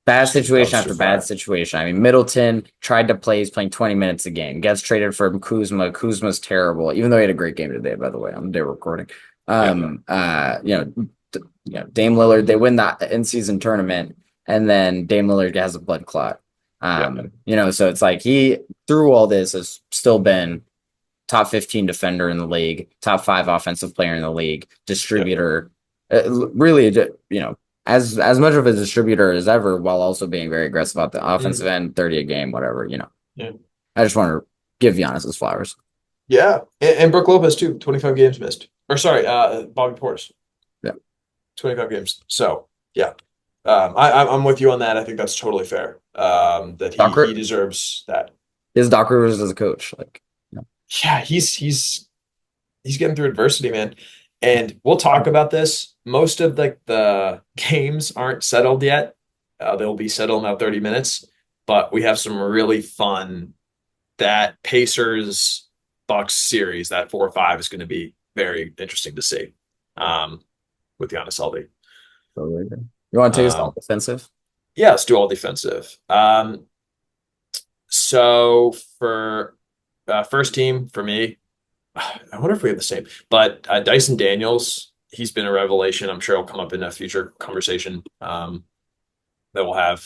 bad situation dumpster after bad fire. situation. I mean, Middleton tried to play. He's playing 20 minutes a game. Gets traded for Kuzma. Kuzma's terrible, even though he had a great game today, by the way, on the day we're recording. Yeah, Dame Lillard, they win that in-season tournament, and then Dame Lillard has a blood clot. yeah, So it's like he, through all this, has still been top 15 defender in the league, top 5 offensive player in the league, yeah. distributor. Really, as much of a distributor as ever, while also being very aggressive about the offensive Mhm. end, 30 a game, whatever. Yeah, I just want to give Giannis his flowers. yeah. And Brooke Lopez too. 25 games missed. Or sorry, Bobby Portis. Yeah, 25 games. So yeah, I'm with you on that. I think that's totally fair. That he Doc, deserves that. is Doc Rivers as a coach? Like, Yeah, he's getting through adversity, man. And we'll talk about this. Most of the games aren't settled yet. They'll be settled in about 30 minutes. But we have some really fun. That Pacers Bucks series, that 4-5 is going to be very interesting to see. With Giannis Aldi. Totally agree. You want to take us all Um, defensive? yeah, let's do all defensive. So for first team for me, I wonder if we have the same, but Dyson Daniels, he's been a revelation. I'm sure he'll come up in a future conversation that we'll have.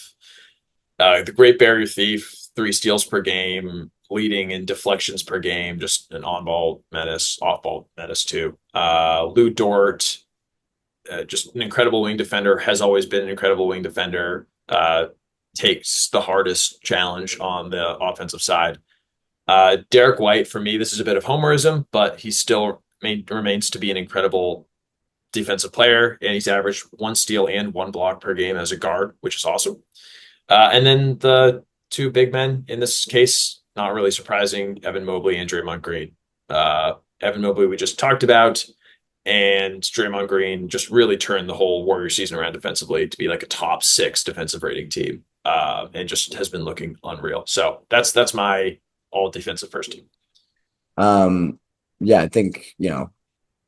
The Great Barrier Thief, 3 steals per game, leading in deflections per game, just an on-ball menace, off-ball menace too. Lou Dort, just an incredible wing defender, has always been an incredible wing defender. Takes the hardest challenge on the offensive side. Derek White, for me, this is a bit of homerism, but he still remains to be an incredible defensive player, and he's averaged 1 steal and 1 block per game as a guard, which is awesome. And then the two big men in this case, not really surprising, Evan Mobley and Draymond Green. Evan Mobley we just talked about, and Draymond Green just really turned the whole Warrior season around defensively to be like a top 6 defensive rating team, and just has been looking unreal. So that's my all defensive first team. Um, yeah, I think,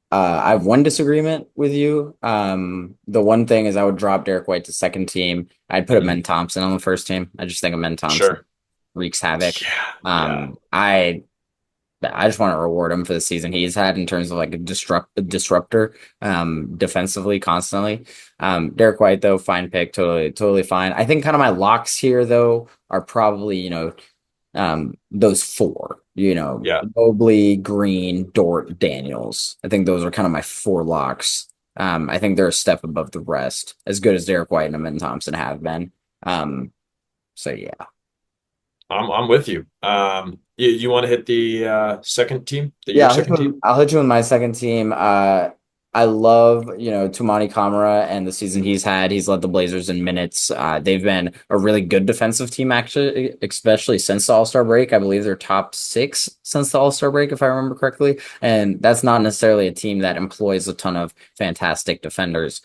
I have one disagreement with you. The one thing is I would drop Derek White to second team. I'd put Amen Thompson on the first team. I just think Amen Thompson Sure. wreaks havoc. Yeah. Yeah. I just want to reward him for the season he's had in terms of like a disruptor defensively constantly. Derek White though, fine pick, totally fine. I think kind of my locks here though are probably, those four, Yeah. Mobley, Green, Dort, Daniels. I think those are kind of my four locks. I think they're a step above the rest, as good as Derek White and Amen Thompson have been. So yeah. I'm with you. You want to hit the second team, Yeah, your second team? I'll hit you with my second team. I love, Tumani Kamara and the season he's had. He's led the Blazers in minutes. They've been a really good defensive team, actually, especially since the All-Star break. I believe they're top 6 since the All-Star break, if I remember correctly. And that's not necessarily a team that employs a ton of fantastic defenders,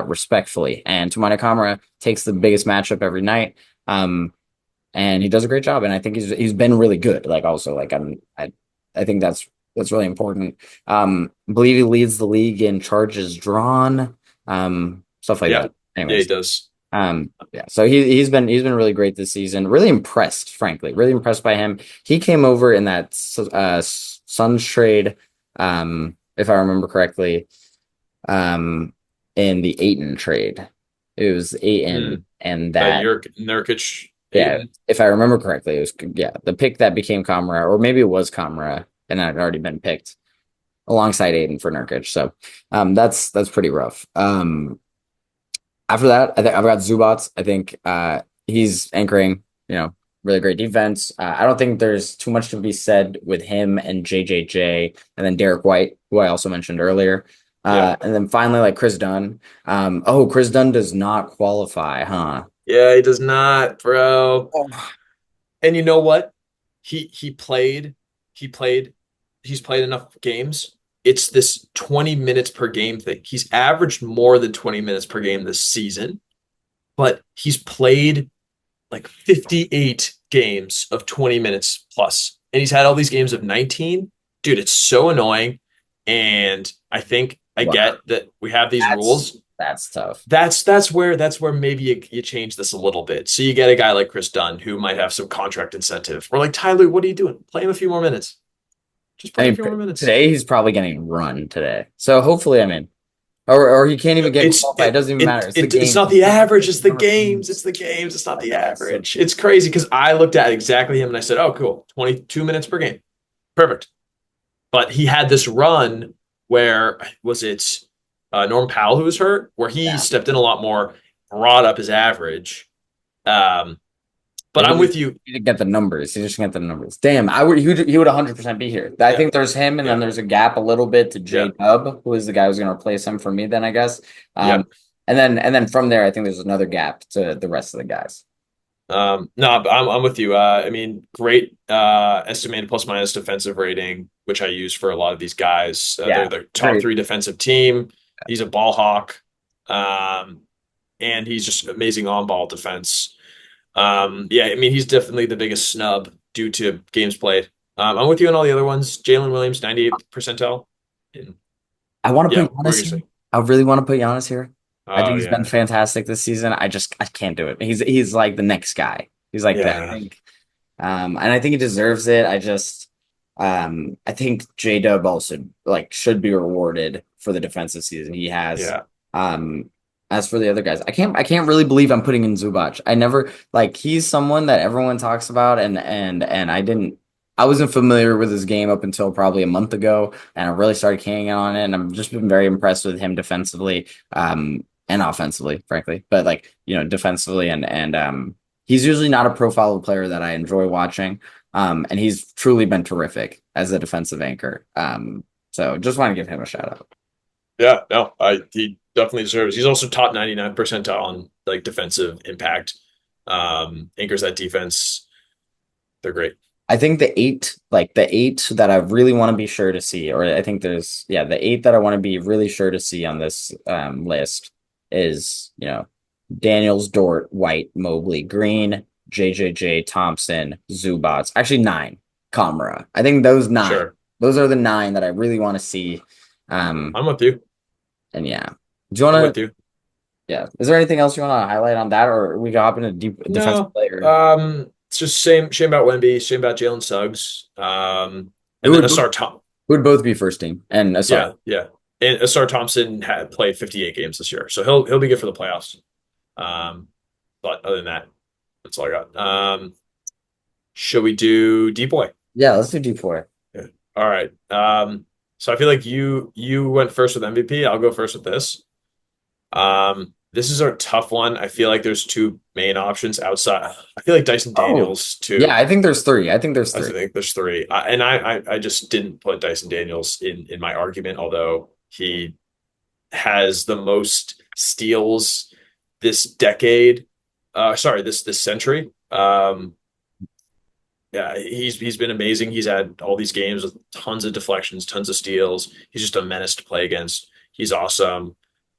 respectfully. And Tumani Kamara takes the biggest matchup every night. And he does a great job. And I think he's been really good. Like also, like I think that's really important. I believe he leads the league in charges drawn, stuff like Yeah. that. Yeah, he Anyways, does. yeah. So he's been really great this season. Really impressed, frankly. Really impressed by him. He came over in that Suns trade, if I remember correctly, in the Aiton trade. It was Aiton and that. Nurkic, Yeah, Aiden. if I remember correctly, it was the pick that became Kamara, or maybe it was Kamara, and that had already been picked alongside Aiden for Nurkic. So that's pretty rough. After that, I think I've got Zubats. I think he's anchoring, really great defense. I don't think there's too much to be said with him and JJJ, and then Derek White, who I also mentioned earlier. Yeah. And then finally, like Chris Dunn. Chris Dunn does not qualify, huh? Yeah, he does not, bro. Oh, And you know what? He played, he played, he's played enough games. It's this 20 minutes per game thing. He's averaged more than 20 minutes per game this season, but he's played like 58 games of 20 minutes plus. And he's had all these games of 19. Dude, it's so annoying. And I think I wow. get that we have these That's rules. that's tough. That's where maybe you change this a little bit. So you get a guy like Chris Dunn who might have some contract incentive. Or like Tyler, what are you doing? Play him a few more minutes. Just play I him a mean, few more minutes. today he's probably getting run today. So hopefully I'm in. Or he can't even get It's qualified. It doesn't even matter. It's the it's game. not the average. It's the games. It's the games. It's not the average. It's crazy because I looked at exactly him and I said, "Oh, cool, 22 minutes per game, perfect." But he had this run where was it Norm Powell who was hurt, where he Yeah. stepped in a lot more, brought up his average. Um, but I'm with you. He didn't get the numbers. He just get the numbers. Damn, he would 100% be here. I Yeah, think there's him, and then yeah, there's a gap a little bit to yeah, J Dub, who is the guy who's going to replace him for me. Then I guess, yeah. and then from there, I think there's another gap to the rest of the guys. No, but I'm with you. I mean, great estimated plus minus defensive rating, which I use for a lot of these guys. They're Yeah, the top very. 3 defensive team. He's a ball hawk, and he's just amazing on ball defense. Yeah, I mean, he's definitely the biggest snub due to games played. I'm with you on all the other ones. Jalen Williams, 98th percentile. And I want to yeah, put what are Giannis you here. saying? I really want to put Giannis here. I Oh think he's been yeah. fantastic this season. I can't do it. He's like the next guy. He's like that. I Yeah. think and I think he deserves it. I think J-Dub also like should be rewarded for the defensive season he has. Yeah. Um, as for the other guys, I can't really believe I'm putting in Zubac. I never like he's someone that everyone talks about and I wasn't familiar with his game up until probably a month ago, and I really started keying on it, and I've just been very impressed with him defensively, and offensively, frankly. But like, defensively and he's usually not a profile player that I enjoy watching. And he's truly been terrific as a defensive anchor. So just want to give him a shout out. Yeah, no, he definitely deserves. He's also top 99 percentile on like defensive impact. Anchors that defense. They're great. I think the eight that I really want to be sure to see, or I think the eight that I want to be really sure to see on this list is, Daniels, Dort, White, Mobley, Green, JJJ, Thompson, Zubats. Actually, nine. Kamara. I think those nine. Sure. Those are the nine that I really want to see. Um, I'm with you. and yeah. Do you I'm want with to you. Yeah. Is there anything else you want to highlight on that, or we can hop into deep defensive No. player? It's just shame about Wemby, shame about Jalen Suggs. It And then would Asar Tom. would both be first team. And sorry. Yeah, yeah. And Asar Thompson had played 58 games this year, so he'll be good for the playoffs. Um, but other than that, that's all I got. Should we do deep boy? Yeah, let's do D4. Yeah. All right. So I feel like you went first with MVP. I'll go first with this. This is a tough one. I feel like there's two main options outside. I feel like Dyson Oh, Daniels yeah, too. I think there's three. I think there's I three. think there's three, and I just didn't put Dyson Daniels in my argument, although he has the most steals this decade. Sorry, this century. Yeah, he's been amazing. He's had all these games with tons of deflections, tons of steals. He's just a menace to play against. He's awesome.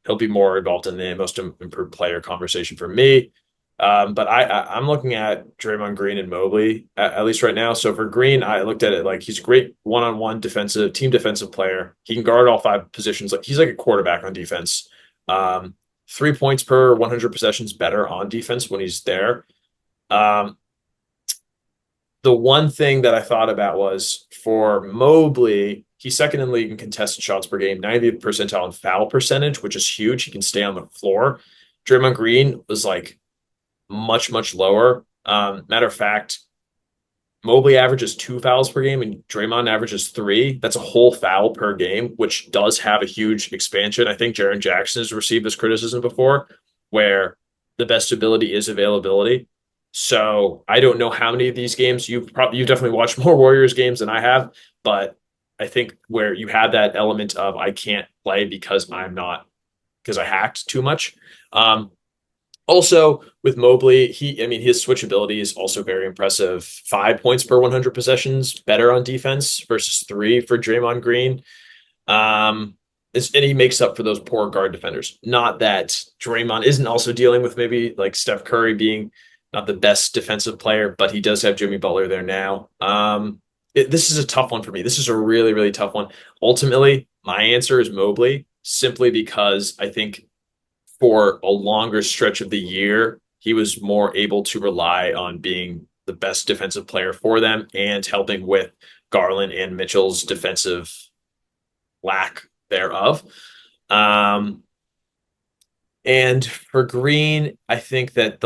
He'll be more involved in the most improved player conversation for me. But I'm looking at Draymond Green and Mobley at least right now. So for Green, I looked at it like he's a great one-on-one defensive team defensive player. He can guard all five positions. Like he's like a quarterback on defense. 3 points per 100 possessions better on defense when he's there. Um, the one thing that I thought about was for Mobley, he's second in league in contested shots per game, 90th percentile in foul percentage, which is huge. He can stay on the floor. Draymond Green was like much, much lower. Matter of fact, Mobley averages 2 fouls per game and Draymond averages 3. That's a whole foul per game, which does have a huge expansion. I think Jaren Jackson has received this criticism before, where the best ability is availability. So I don't know how many of these games you've definitely watched more Warriors games than I have, but I think where you have that element of I can't play because I hacked too much. Also, with Mobley, his switchability is also very impressive. 5 points per 100 possessions, better on defense versus 3 for Draymond Green. And he makes up for those poor guard defenders. Not that Draymond isn't also dealing with maybe like Steph Curry being not the best defensive player, but he does have Jimmy Butler there now. This is a tough one for me. This is a really, really tough one. Ultimately, my answer is Mobley, simply because I think for a longer stretch of the year, he was more able to rely on being the best defensive player for them and helping with Garland and Mitchell's defensive lack thereof. Um, and for Green, I think that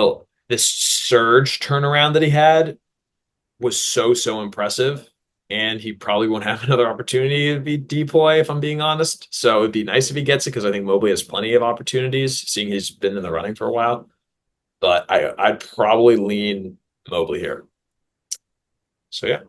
this surge turnaround that he had was so impressive. And he probably won't have another opportunity to be deploy, if I'm being honest. So it'd be nice if he gets it because I think Mobley has plenty of opportunities, seeing he's been in the running for a while. But I'd probably lean Mobley here. So yeah,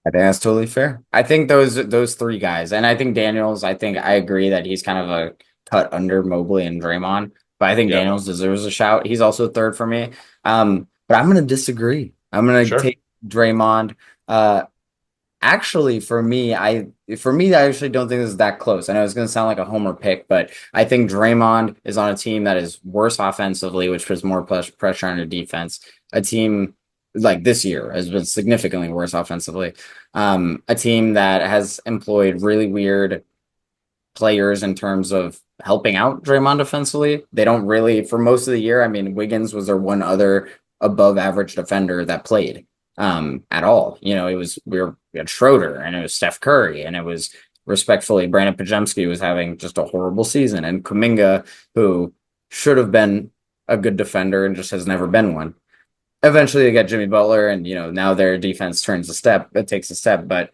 I think that's totally fair. I think those three guys, and I think Daniels, I think I agree that he's kind of a cut under Mobley and Draymond, but I think yeah, Daniels deserves a shout. He's also third for me. But I'm gonna disagree. I'm gonna sure. take Draymond. Actually, I actually don't think this is that close. I know it's going to sound like a homer pick, but I think Draymond is on a team that is worse offensively, which puts more pressure on the defense. A team like this year has been significantly worse offensively. A team that has employed really weird players in terms of helping out Draymond defensively. They don't really, for most of the year. I mean, Wiggins was their one other above average defender that played at all. We had Schroeder and it was Steph Curry and it was respectfully Brandon Pajemski was having just a horrible season and Kuminga, who should have been a good defender and just has never been one. Eventually they got Jimmy Butler and now their defense takes a step. But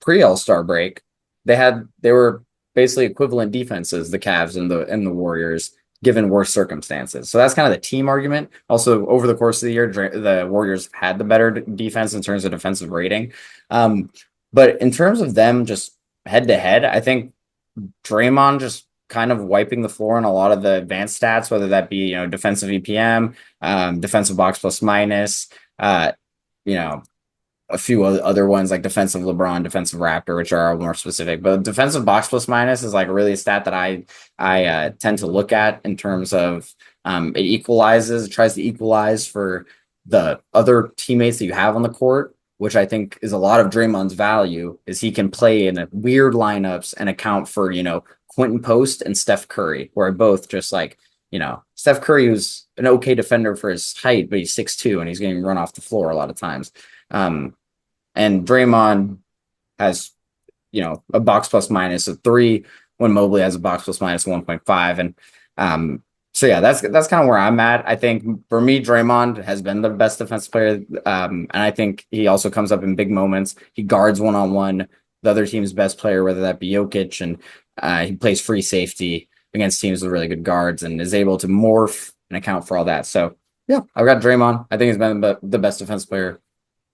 pre All-Star break, they were basically equivalent defenses, the Cavs and the Warriors, given worse circumstances. So that's kind of the team argument. Also, over the course of the year, the Warriors had the better defense in terms of defensive rating. But in terms of them just head to head, I think Draymond just kind of wiping the floor on a lot of the advanced stats, whether that be, defensive EPM, defensive box plus minus, you know, a few other ones like defensive LeBron, defensive Raptor, which are more specific. But defensive box plus minus is like really a stat that I tend to look at in terms of it tries to equalize for the other teammates that you have on the court, which I think is a lot of Draymond's value, is he can play in weird lineups and account for, Quentin Post and Steph Curry, who are both just like, Steph Curry, who's an okay defender for his height, but he's 6'2", and he's getting run off the floor a lot of times. And Draymond has, a box plus minus of 3 when Mobley has a box plus minus 1.5. And so yeah, that's kind of where I'm at. I think for me, Draymond has been the best defensive player. And I think he also comes up in big moments. He guards one-on-one the other team's best player, whether that be Jokic, and he plays free safety against teams with really good guards and is able to morph and account for all that. So yeah, I've got Draymond. I think he's been the best defense player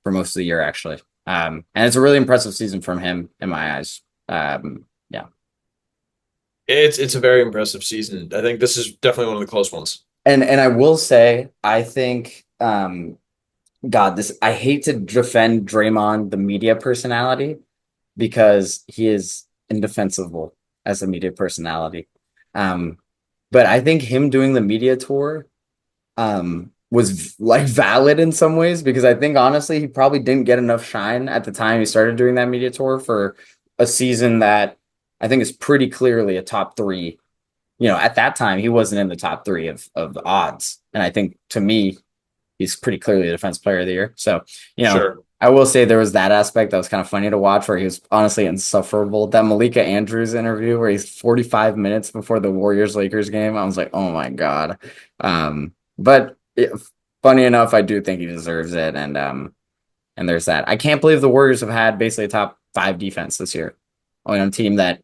for most of the year, actually. And it's a really impressive season from him in my eyes. Yeah. It's a very impressive season. I think this is definitely one of the close ones. And I will say, I think I hate to defend Draymond, the media personality, because he is indefensible as a media personality. But I think him doing the media tour was like valid in some ways, because I think honestly he probably didn't get enough shine at the time he started doing that media tour for a season that I think is pretty clearly a top 3. At that time he wasn't in the top 3 of the odds, and I think to me he's pretty clearly the defense player of the year. So Sure. I will say there was that aspect that was kind of funny to watch, where he was honestly insufferable. That Malika Andrews interview where he's 45 minutes before the Warriors-Lakers game, I was like, oh my God. But funny enough, I do think he deserves it. And there's that. I can't believe the Warriors have had basically a top 5 defense this year on a team that,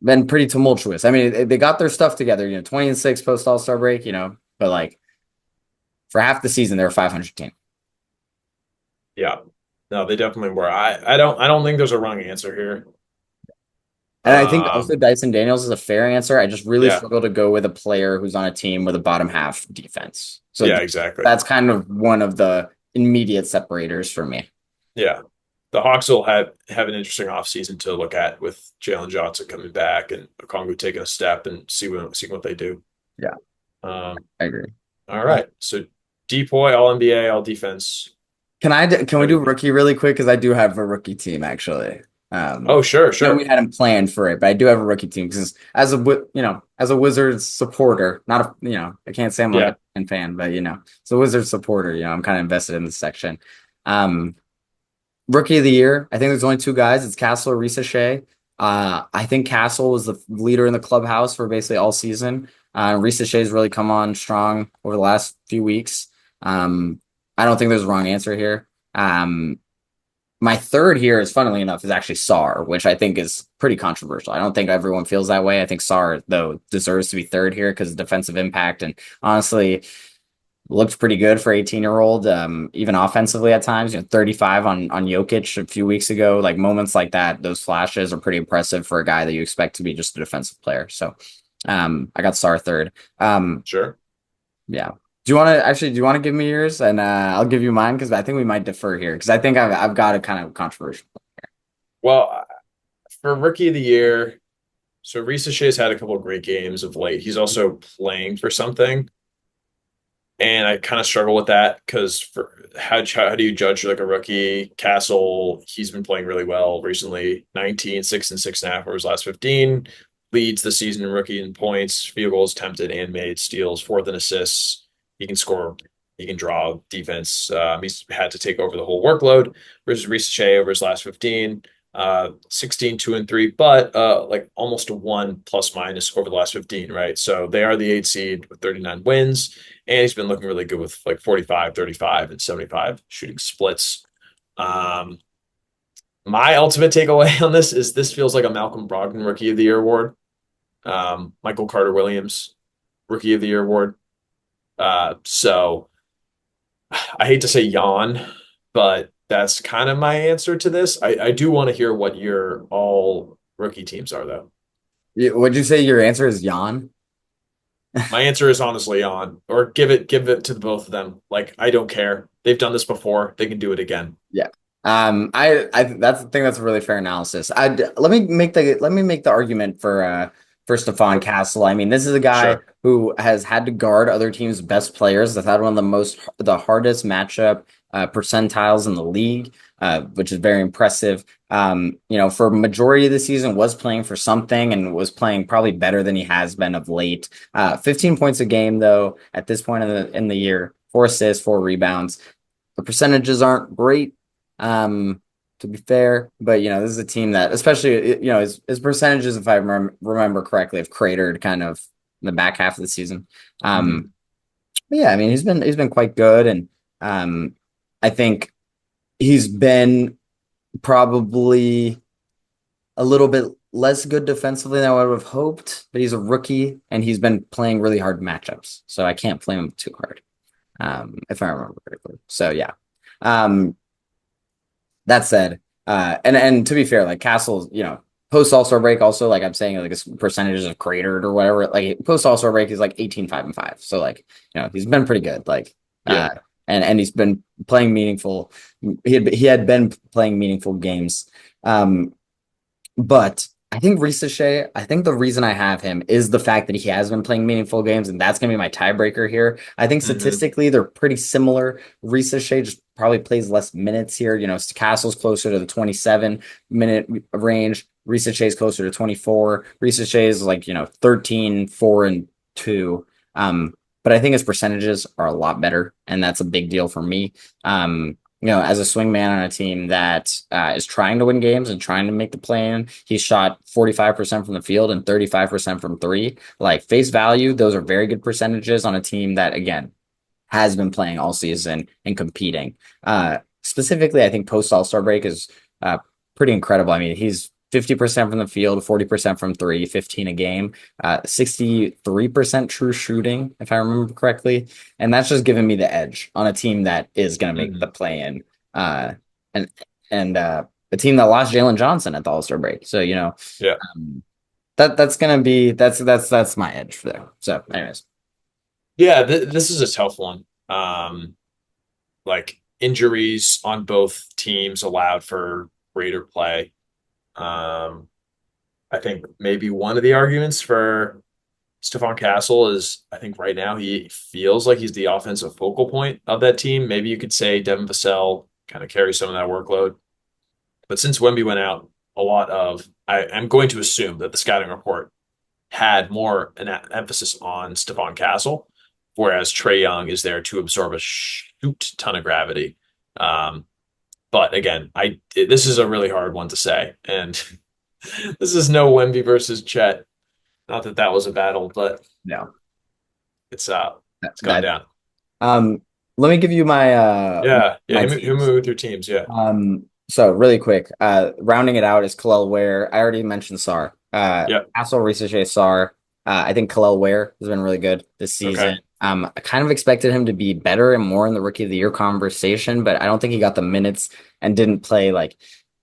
been pretty tumultuous. I mean, they got their stuff together, 20-6 post All-Star break, but like for half the season, they're a 500 team. Yeah. No, they definitely were. I don't think there's a wrong answer here. And I think also Dyson Daniels is a fair answer. I just really Yeah. struggle to go with a player who's on a team with a bottom half defense. So Yeah, exactly. that's kind of one of the immediate separators for me. Yeah. The Hawks will have an interesting offseason to look at with Jalen Johnson coming back and Okongwu taking a step and see what they do. Yeah, I agree. All right. So Depoy, all NBA, all defense. Can we do rookie really quick? Because I do have a rookie team actually. Sure. We hadn't planned for it, but I do have a rookie team because as a Wizards supporter, not I can't say I'm like a fan, but as a Wizards supporter, I'm kind of invested in this section. Rookie of the year, I think there's only 2 guys. It's Castle or Risa Shea. I think Castle was the leader in the clubhouse for basically all season. Risa Shea's really come on strong over the last few weeks. I don't think there's a wrong answer here. My third here is, funnily enough, is actually Sar, which I think is pretty controversial. I don't think everyone feels that way. I think Sar, though, deserves to be third here because of defensive impact, and honestly looked pretty good for 18-year-old, even offensively at times. 35 on Jokic a few weeks ago. Like moments like that, those flashes are pretty impressive for a guy that you expect to be just a defensive player. So I got Sar third. Sure. Yeah. Do you want to give me yours, and I'll give you mine, because I think we might defer here, because I think I've got a kind of controversial. Well, for rookie of the year, so Risa Shea's had a couple of great games of late. He's also playing for something. And I kind of struggle with that because for how do you judge like a rookie? Castle, he's been playing really well recently. 19, 6 and 6.5 over his last 15. Leads the season in rookie in points, field goals attempted and made, steals, fourth in assists. He can score, he can draw defense. He's had to take over the whole workload versus Reece Shea over his last 15. 16, 2 and 3, but like almost a one plus minus over the last 15, right? So they are the 8 seed with 39 wins. And he's been looking really good with like 45, 35, and 75 shooting splits. Um, my ultimate takeaway on this feels like a Malcolm Brogdon Rookie of the Year award. Michael Carter Williams Rookie of the Year award. So I hate to say yawn, but that's kind of my answer to this. I do want to hear what your all rookie teams are, though. Would you say your answer is Jan? My answer is honestly on, or give it to both of them. Like I don't care. They've done this before. They can do it again. Yeah. I think that's a really fair analysis. Let me make the argument for Stephon Castle. I mean, this is a guy Sure. who has had to guard other teams' best players. That's had one of the hardest matchup percentiles in the league, which is very impressive. For majority of the season was playing for something and was playing probably better than he has been of late. 15 points a game though at this point in the year, 4 assists, 4 rebounds. The percentages aren't great, to be fair, but this is a team that, especially his percentages, if I remember correctly, have cratered kind of in the back half of the season. Mhm. But yeah, I mean he's been quite good, and I think he's been probably a little bit less good defensively than I would have hoped, but he's a rookie and he's been playing really hard matchups, so I can't blame him too hard, if I remember correctly. So yeah. Um, that said, and to be fair, like Castle's, post All-Star break also, like I'm saying, like his percentages of cratered or whatever, like post All-Star break he's like 18, 5 and 5. So like, he's been pretty good. Like Yeah. and he's been playing meaningful. He had been playing meaningful games. But I think Shea, I think the reason I have him is the fact that he has been playing meaningful games, and that's going to be my tiebreaker here. I think Hmm. statistically they're pretty similar. Shea just probably plays less minutes here. Castle's closer to the 27-minute range. Shea is closer to 24. Shea is like, 13, 4, and 2. But I think his percentages are a lot better, and that's a big deal for me. As a swing man on a team that is trying to win games and trying to make the play-in, he shot 45% from the field and 35% from three. Like face value, those are very good percentages on a team that, again, has been playing all season and competing. Specifically, I think post All-Star break is uh, pretty incredible. I mean, he's 50% from the field, 40% from three, 15 a game, 63% true shooting, if I remember correctly. And that's just giving me the edge on a team that is going to make the Hmm. play in. And and a team that lost Jalen Johnson at the All-Star break. So, Yeah. um, that's gonna be that's my edge for there. So, anyways. Yeah. This is a tough one. Like injuries on both teams allowed for greater play. Um, I think maybe one of the arguments for Stephon Castle is I think right now he feels like he's the offensive focal point of that team. Maybe you could say Devin Vassell kind of carries some of that workload. But since Wemby went out, I'm going to assume that the scouting report had more an emphasis on Stephon Castle, whereas Trey Young is there to absorb a shoot ton of gravity. Um, but again, I this is a really hard one to say, and this is no Wemby versus Chet. Not that that was a battle, but No. it's That, it's gone that down. um let me give you Yeah, yeah. my Hit teams. me with your teams. Yeah, So really quick, rounding it out is Kalel Ware. I already mentioned Sar. yeah. Castle Risache Sar. I think Kalel Ware has been really good this season. Okay, I kind of expected him to be better and more in the Rookie of the Year conversation, but I don't think he got the minutes and didn't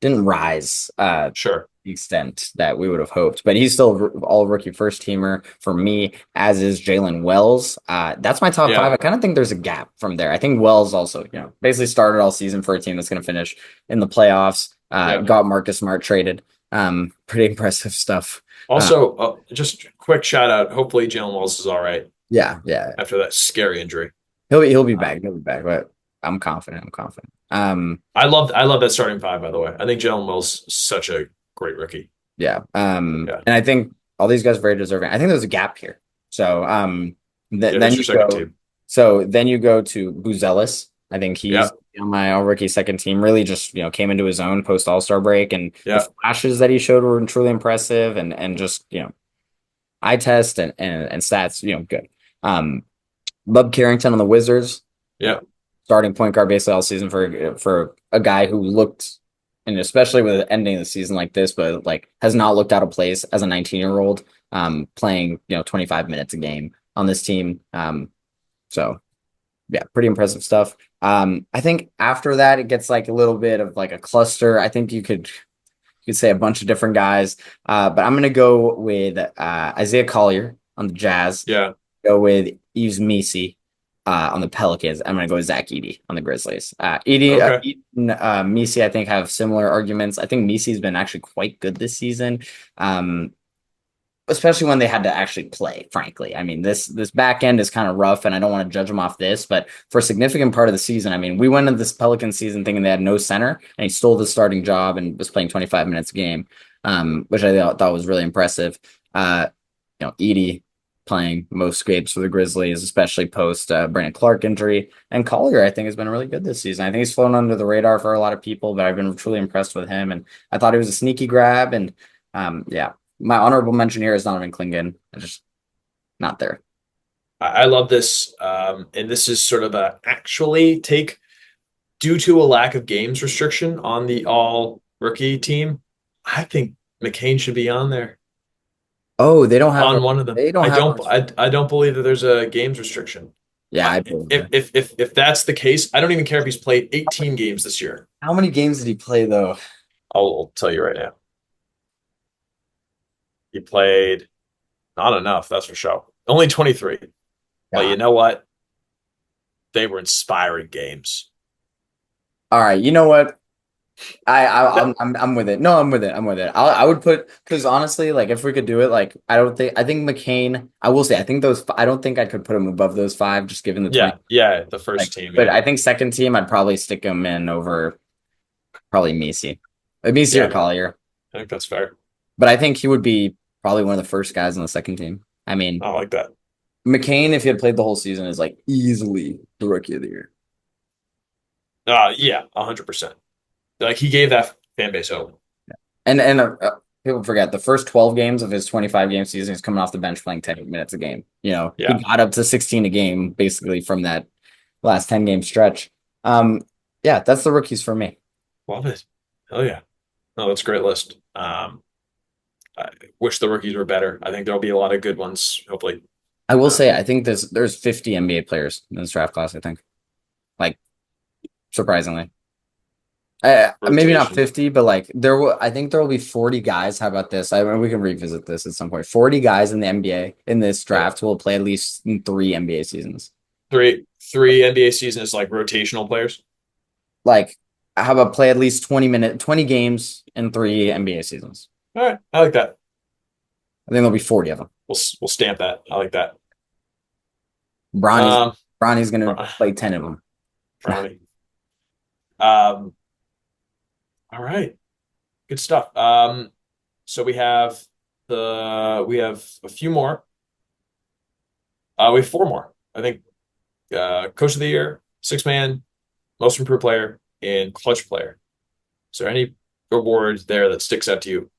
rise sure. the extent that we would have hoped. But he's still all rookie first teamer for me, as is Jalen Wells. That's my top five. Yeah, I kind of think there's a gap from there. I think Wells also, basically started all season for a team that's going to finish in the playoffs. yeah. Got Marcus Smart traded. Pretty impressive stuff. Uh, Also, just quick shout out. Hopefully, Jalen Wells is all right yeah, yeah. after that scary injury. He'll be Uh, back. He'll be back. But I'm confident. I'm confident. I love that starting five, by the way. I think Jalen Will's such a great rookie. Yeah. Yeah. And I think all these guys are very deserving. I think there's a gap here. So Yeah, then who's you your second go team? to Buzelis. I think he's Yeah. on my all rookie second team. Really just, came into his own post All-Star break, and the Yeah. flashes that he showed were truly impressive, and just, eye test and stats, good. Um Bub Carrington on the Wizards, Yeah. starting point guard basically all season for a guy who looked, and especially with ending the season like this, but like has not looked out of place as a 19-year-old, playing 25 minutes a game on this team. So yeah, pretty impressive stuff. I think after that it gets like a little bit of like a cluster. I think you could say a bunch of different guys, but I'm gonna go with Isaiah Collier on the Jazz. Yeah. Go with Yves Missi on the Pelicans. I'm going to go with Zach Edey on the Grizzlies. Okay. Missi, I think, have similar arguments. I think Misi's been actually quite good this season, um, especially when they had to actually play, frankly. I mean, this back end is kind of rough, and I don't want to judge them off this, but for a significant part of the season, I mean, we went into this Pelican season thinking they had no center, and he stole the starting job and was playing 25 minutes a game, which I thought was really impressive. Edie playing most games for the Grizzlies, especially post Brandon Clark injury. And Collier, I think, has been really good this season. I think he's flown under the radar for a lot of people, but I've been truly impressed with him. And I thought he was a sneaky grab. And yeah, my honorable mention here is Donovan Clingan. Just not there. I love this. And this is sort of a actually take due to a lack of games restriction on the all rookie team. I think McCain should be on there Oh, they don't have a on one of them. they don't I have a don't I don't believe that there's a games restriction. yeah, I, I believe if, that. if if if that's the case, I don't even care if he's played 18 games this year. How many games did he play though? I'll tell you right now. He played not enough, that's for sure. Only 23. But God. you know what? They were inspiring games. All right, you know what? That, I'm with it. No, I'm with it. I'm with it. I would put, because honestly, like if we could do it, like I think McCain. I will say I think those. I don't think I could put him above those five, just given the 20. yeah, the Like, first team, but yeah. I think second team, I'd probably stick him in over probably Misi or Yeah, Collier. I think that's fair. But I think he would be probably one of the first guys on the second team. I mean, I like that. McCain, if he had played the whole season, is like easily the rookie of the year. Yeah, 100%. Like he gave that fan base hope. And people forget the first 12 games of his 25 game season, he's coming off the bench playing 10 minutes a game. He Yeah, got up to 16 a game basically from that last 10 game stretch. Um, yeah, that's the rookies for me. love it. Hell yeah. No, that's a great list. I wish the rookies were better. I think there'll be a lot of good ones, hopefully. I will Um, say, I think there's 50 NBA players in this draft class, I think. Like, surprisingly. Maybe not rotation. 50, but like I think there will be 40 guys. How about this? I mean, we can revisit this at some point. 40 guys in the NBA in this Yeah. draft will play at least three NBA seasons. Three NBA seasons like rotational players. Like, how about play at least 20 games in three NBA seasons? All right, I like that. I think there'll be 40 of them. We'll stamp that. I like that. Bronny's Um, Bronny's gonna play 10 of them. Brownie. Um, all right, good stuff. So we have a few more. We have four more. I think coach of the year, six man, most improved player, and clutch player. Is there any award there that sticks out to you?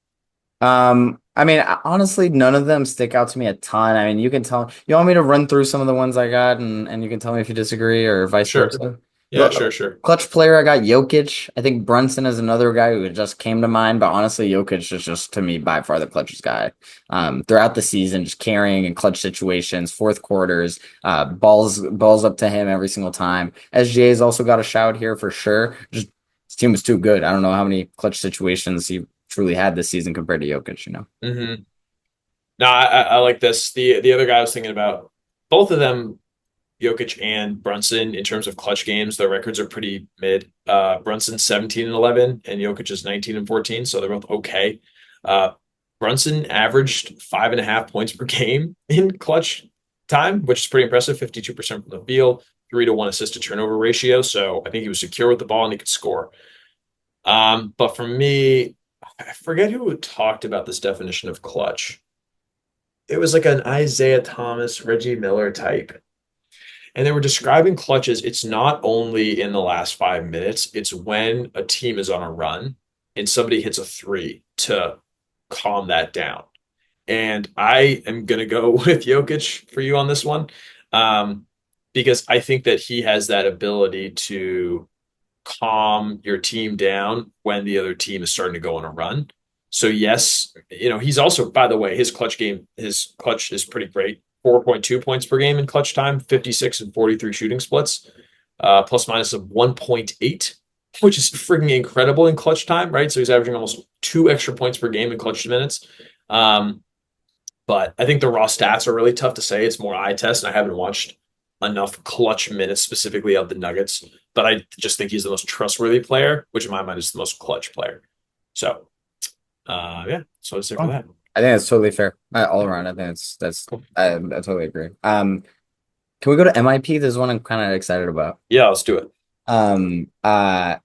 I mean, honestly, none of them stick out to me a ton. I mean, you can tell. You want me to run through some of the ones I got, and you can tell me if you disagree or vice Sure. versa. Yeah, Look, sure. clutch player, I got Jokic. I think Brunson is another guy who just came to mind, but honestly, Jokic is just to me by far the clutchest guy. Throughout the season, just carrying in clutch situations, fourth quarters, balls up to him every single time. SGA's also got a shout here for sure. Just his team was too good. I don't know how many clutch situations he truly had this season compared to Jokic. Hmm. No, I like this. The other guy I was thinking about, both of them, Jokic and Brunson, in terms of clutch games, their records are pretty mid. Brunson 17 and 11, and Jokic is 19 and 14, so they're both okay. Uh, Brunson averaged 5.5 points per game in clutch time, which is pretty impressive. 52% from the field, 3-to-1 assist to turnover ratio. So I think he was secure with the ball and he could score. But for me, I forget who talked about this definition of clutch. It was like an Isaiah Thomas, Reggie Miller type. And they were describing clutches. It's not only in the last 5 minutes, it's when a team is on a run and somebody hits a three to calm that down. And I am going to go with Jokic for you on this one, um, because I think that he has that ability to calm your team down when the other team is starting to go on a run. So yes, he's also, by the way, his clutch is pretty great. 4.2 points per game in clutch time, 56 and 43 shooting splits, plus minus of 1.8, which is freaking incredible in clutch time, right? So he's averaging almost 2 extra points per game in clutch minutes. But I think the raw stats are really tough to say. It's more eye test, and I haven't watched enough clutch minutes specifically of the Nuggets. But I just think he's the most trustworthy player, which in my mind is the most clutch player. So, yeah, so I'd say for that. I think that's totally fair. All around, I think that's Cool. I totally agree. Can we go to MIP? There's one I'm kind of excited about. Yeah, let's do it. I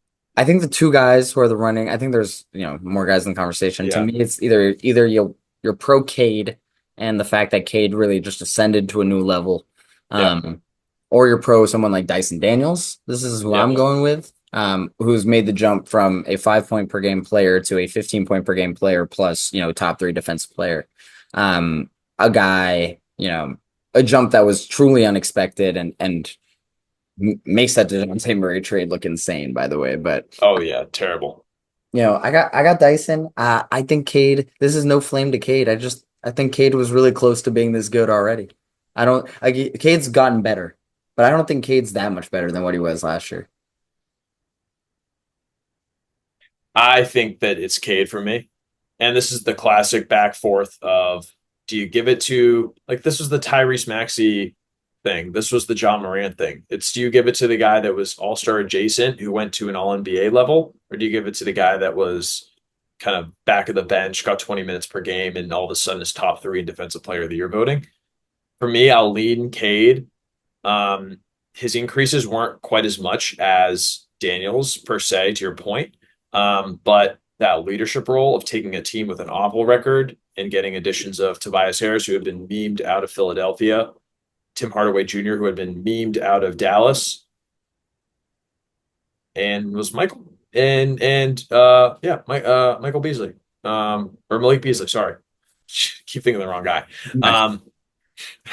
think the two guys who are the running. I think there's more guys in the conversation. To Yeah, me, it's either you're pro Cade and the fact that Cade really just ascended to a new level, yeah, or you're pro someone like Dyson Daniels. This is who yeah. I'm going with. Who's made the jump from a 5 point per game player to a 15 point per game player plus, top three defensive player. A guy, a jump that was truly unexpected and makes that DeJounte Murray trade look insane, by the way. But Oh yeah, terrible. I got Dyson. I think Cade. This is no flame to Cade. I think Cade was really close to being this good already. I don't. Cade's gotten better, but I don't think Cade's that much better than what he was last year. I think that it's Cade for me. And this is the classic back forth of, do you give it to, like, this was the Tyrese Maxey thing. This was the John Morant thing. It's, do you give it to the guy that was all-star adjacent who went to an all NBA level? Or do you give it to the guy that was kind of back of the bench, got 20 minutes per game, and all of a sudden is top three in defensive player of the year voting? For me, I'll lean Cade. Um, his increases weren't quite as much as Daniels per se, to your point. But that leadership role of taking a team with an awful record and getting additions of Tobias Harris, who had been memed out of Philadelphia, Tim Hardaway Jr., who had been memed out of Dallas, and was Michael Michael Beasley, or Malik Beasley. Sorry, keep thinking the wrong guy. Nice.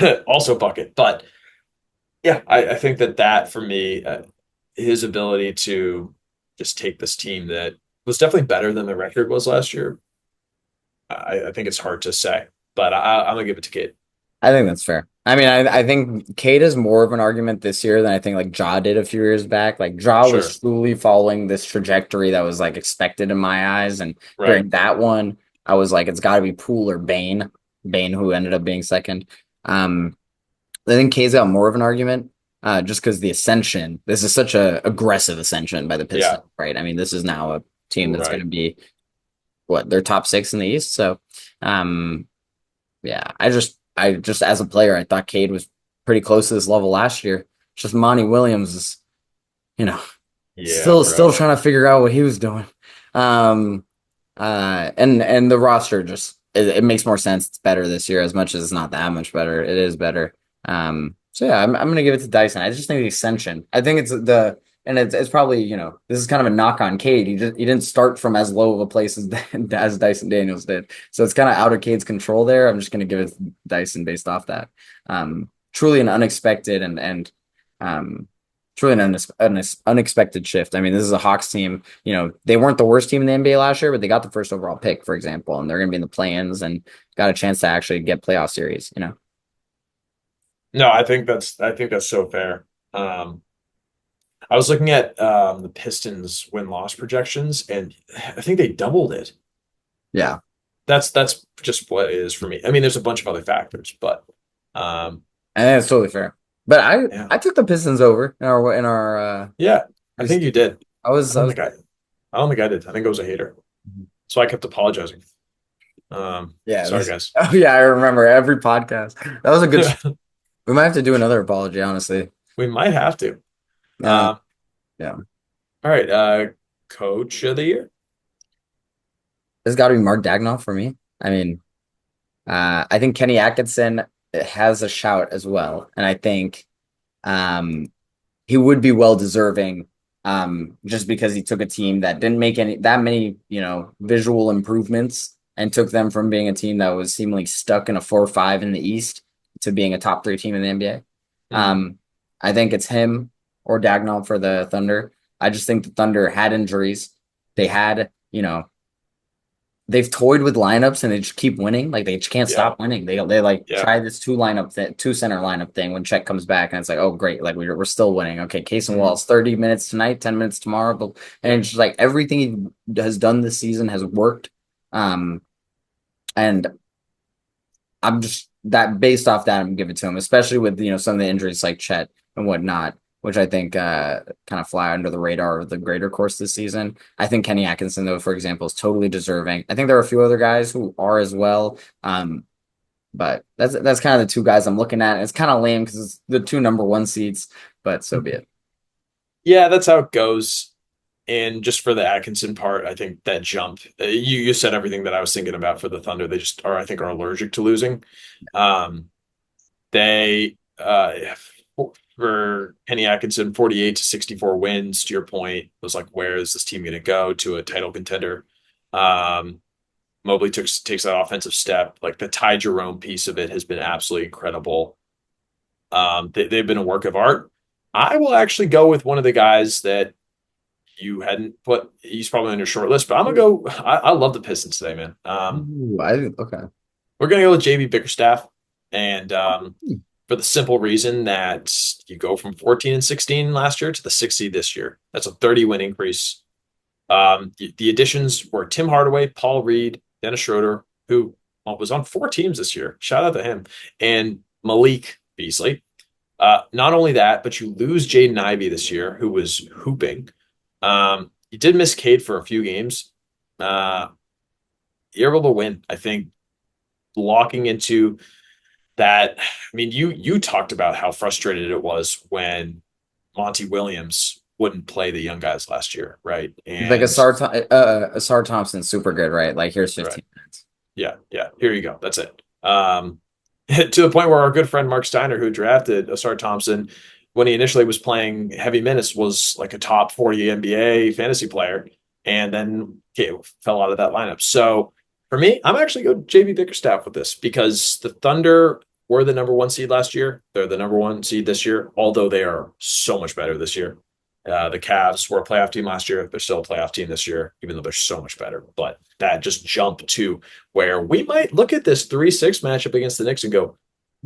Um, also bucket, but yeah, I think that for me, his ability to just take this team that was definitely better than the record was last year. I think it's hard to say, but I'm gonna give it to Cade. I think that's fair. I mean, I think Cade is more of an argument this year than I think like Ja did a few years back. Like Ja Sure, was truly following this trajectory that was like expected in my eyes, and right? during that one, I was like, it's got to be Poole or Bane. Bane, who ended up being second. I think Cade's got more of an argument, just because the ascension. This is such a aggressive ascension by the Yeah, Pistons, right? I mean, this is now a team that's going right. to be what, they're top six in the East. So, um, yeah, I just as a player, I thought Cade was pretty close to this level last year. Just Monty Williams is, you know, Yeah, still bro. trying to figure out what he was doing. Um, and the roster just it makes more sense. It's better this year, as much as it's not that much better. It is better. So yeah, I'm gonna give it to Dyson. I just think the ascension. I think it's probably, this is kind of a knock on Cade. He didn't start from as low of a place as Dyson Daniels did. So it's kind of out of Cade's control there. I'm just gonna give it to Dyson based off that. Truly an unexpected and truly an unexpected shift. I mean, this is a Hawks team. They weren't the worst team in the NBA last year, but they got the first overall pick, for example, and they're going to be in the play-ins and got a chance to actually get playoff series. No, I think that's so fair. I was looking at the Pistons win-loss projections, and I think they doubled it. Yeah, That's just what it is for me. I mean, there's a bunch of other factors, but um, and it's totally fair. But I yeah, I took the Pistons over in our yeah, I think you preseason. did. I don't think I, I don't think I did. I think I was a hater, so I kept apologizing. Yeah. Sorry, guys. Oh yeah, I remember every podcast. That was a good. We might have to do another apology, honestly. We might have to. Uh, Um, yeah, all right. Coach of the year. it's got to be Mark Dagnall for me. I mean, I think Kenny Atkinson has a shout as well, and I think um, he would be well deserving just because he took a team that didn't make any that many visual improvements and took them from being a team that was seemingly stuck in a 4 or 5 in the East to being a top 3 team in the NBA. Mhm. I think it's him or Dagnall for the Thunder. I just think the Thunder had injuries. They had, they've toyed with lineups and they just keep winning. Like they just can't Yeah. stop winning. They like Yeah. try this two center lineup thing when Chet comes back and it's like, oh great, like we're still winning. Okay, Case and Mhm. Walls 30 minutes tonight, 10 minutes tomorrow, but and it's just like everything he has done this season has worked. Um, and I'm just that based off that I'm giving it to him, especially with some of the injuries like Chet and whatnot, which I think kind of fly under the radar of the greater course this season. I think Kenny Atkinson, though, for example, is totally deserving. I think there are a few other guys who are as well. But that's kind of the two guys I'm looking at. It's kind of lame because it's the two number one seeds, but so be it. Yeah, that's how it goes. And just for the Atkinson part, I think that jump, you said everything that I was thinking about for the Thunder. They just are, I think, are allergic to losing. Um, they for Kenny Atkinson, 48 to 64 wins. To your point, was like, where is this team going to go to a title contender? Um, Mobley takes that offensive step. Like the Ty Jerome piece of it has been absolutely incredible. They've been a work of art. I will actually go with one of the guys that you hadn't put. He's probably on your short list, but I'm gonna go. I love the Pistons today, man. Ooh, okay. We're gonna go with JB Bickerstaff, and for the simple reason that you go from 14 and 16 last year to the 6th seed this year. That's a 30 win increase. The additions were Tim Hardaway, Paul Reed, Dennis Schroeder, who was on 4 teams this year. Shout out to him, and Malik Beasley. Not only that, but you lose Jaden Ivey this year, who was hooping. You did miss Cade for a few games. Uh, you're able to win. I think locking into that. I mean, you talked about how frustrated it was when Monty Williams wouldn't play the young guys last year, right? Like And Asar Thompson's super good, right? Like here's right, 15 minutes. yeah, yeah. Here you go. That's it. To the point where our good friend Mark Steiner, who drafted Asar Thompson when he initially was playing heavy minutes, was like a top 40 NBA fantasy player, and then fell out of that lineup. So for me, I'm actually going JB Bickerstaff with this because the Thunder were the number one seed last year. They're the number one seed this year, although they are so much better this year. The Cavs were a playoff team last year. They're still a playoff team this year, even though they're so much better. But that just jump to where we might look at this 3-6 matchup against the Knicks and go,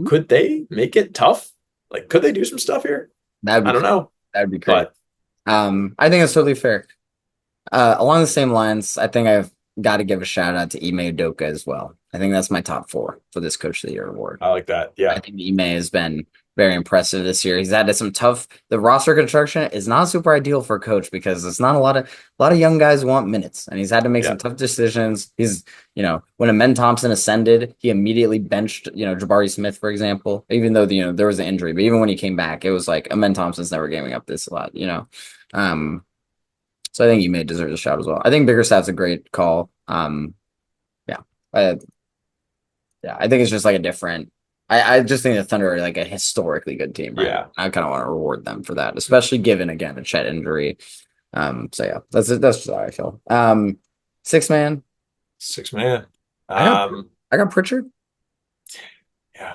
could they make it tough? Like, could they do some stuff here? That'd I be don't crazy. know. That'd be crazy. But I think it's totally fair. Along the same lines, I think I've got to give a shout out to Ime Udoka as well. I think that's my top four for this Coach of the Year award. I like that. I Yeah. think Ime has been very impressive this year. He's had some tough. The roster construction is not super ideal for a coach because it's not a lot of young guys want minutes, and he's had to make Yeah. some tough decisions. When Amen Thompson ascended, he immediately benched Jabari Smith, for example, even though there was an injury. But even when he came back, it was like Amen Thompson's never giving up this a lot. Um, so I think Ime deserves a shout as well. I think Biggerstaff's a great call. Yeah. Uh, yeah, I think it's just like a different. I just think the Thunder are like a historically good team, right? Yeah. I kind of want to reward them for that, especially given again a Chet injury. So yeah, that's it. That's just how I feel. Six man. 6 man. I got Um, I got Pritchard, yeah.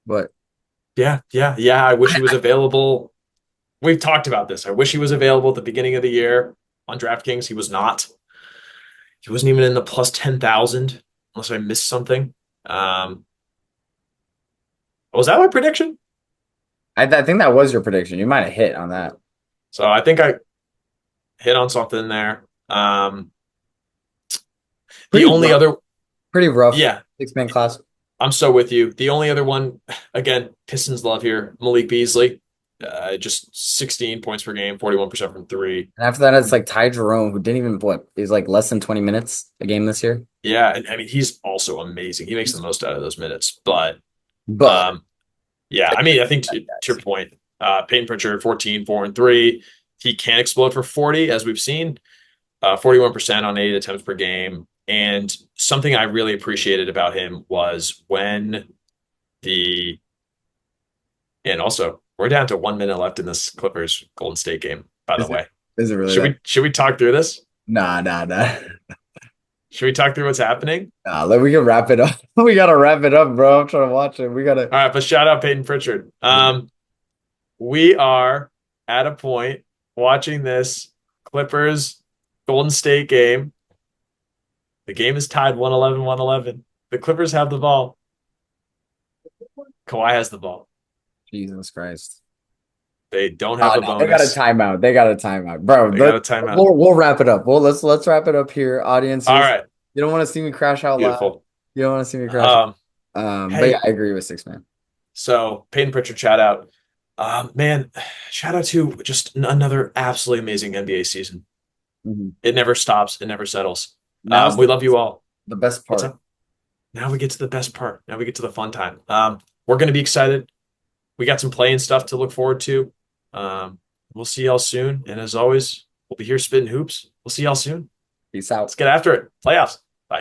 but Yeah. Yeah. Yeah. I wish I, he was available. We've talked about this. I wish he was available at the beginning of the year on DraftKings. He was not. He wasn't even in the plus 10,000 unless I missed something. Um, was that my prediction? I think that was your prediction. You might have hit on that. So I think I hit on something there. The Pretty only rough. other, Pretty rough yeah, 6 man class. I'm so with you. The only other one, again, Pistons love here, Malik Beasley, just 16 points per game, 41% from three. And after that, it's like Ty Jerome, who didn't even he's like less than 20 minutes a game this year. Yeah, and I mean he's also amazing. He makes the most out of those minutes, but But um, Yeah, I mean, I think to your point, Peyton Pritchard, 14, 4-3. He can explode for 40, as we've seen, 41% on 8 attempts per game. And something I really appreciated about him was when the, and also we're down to 1 minute left in this Clippers Golden State game, by the Is it way. is it really Should that? we talk through this? Nah, nah, nah. Should we talk through what's happening? Nah, we can wrap it up. We gotta wrap it up, bro. I'm trying to watch it. We gotta. All right, but shout out Peyton Pritchard. We are at a point watching this Clippers Golden State game. The game is tied 111, 111. The Clippers have the ball. Kawhi has the ball. Jesus Christ. They don't Oh have a no, they got a bonus. timeout. They got a timeout, bro. They got a timeout. We'll wrap it up. Well, let's wrap it up here, audience. All Here's right. you don't want to see me crash out loud. Beautiful. You don't want to see me crash. Um, But yeah, hey, I agree with six man. so Peyton Pritchard, shout out. Man, shout out to just another absolutely amazing NBA season. Mhm. It never stops. It never settles. Now's We love you all. the best What's part. up? Now we get to the best part. Now we get to the fun time. We're going to be excited. We got some playing stuff to look forward to. We'll see y'all soon. And as always, we'll be here spitting hoops. We'll see y'all soon. Peace out. Let's get after it. Playoffs.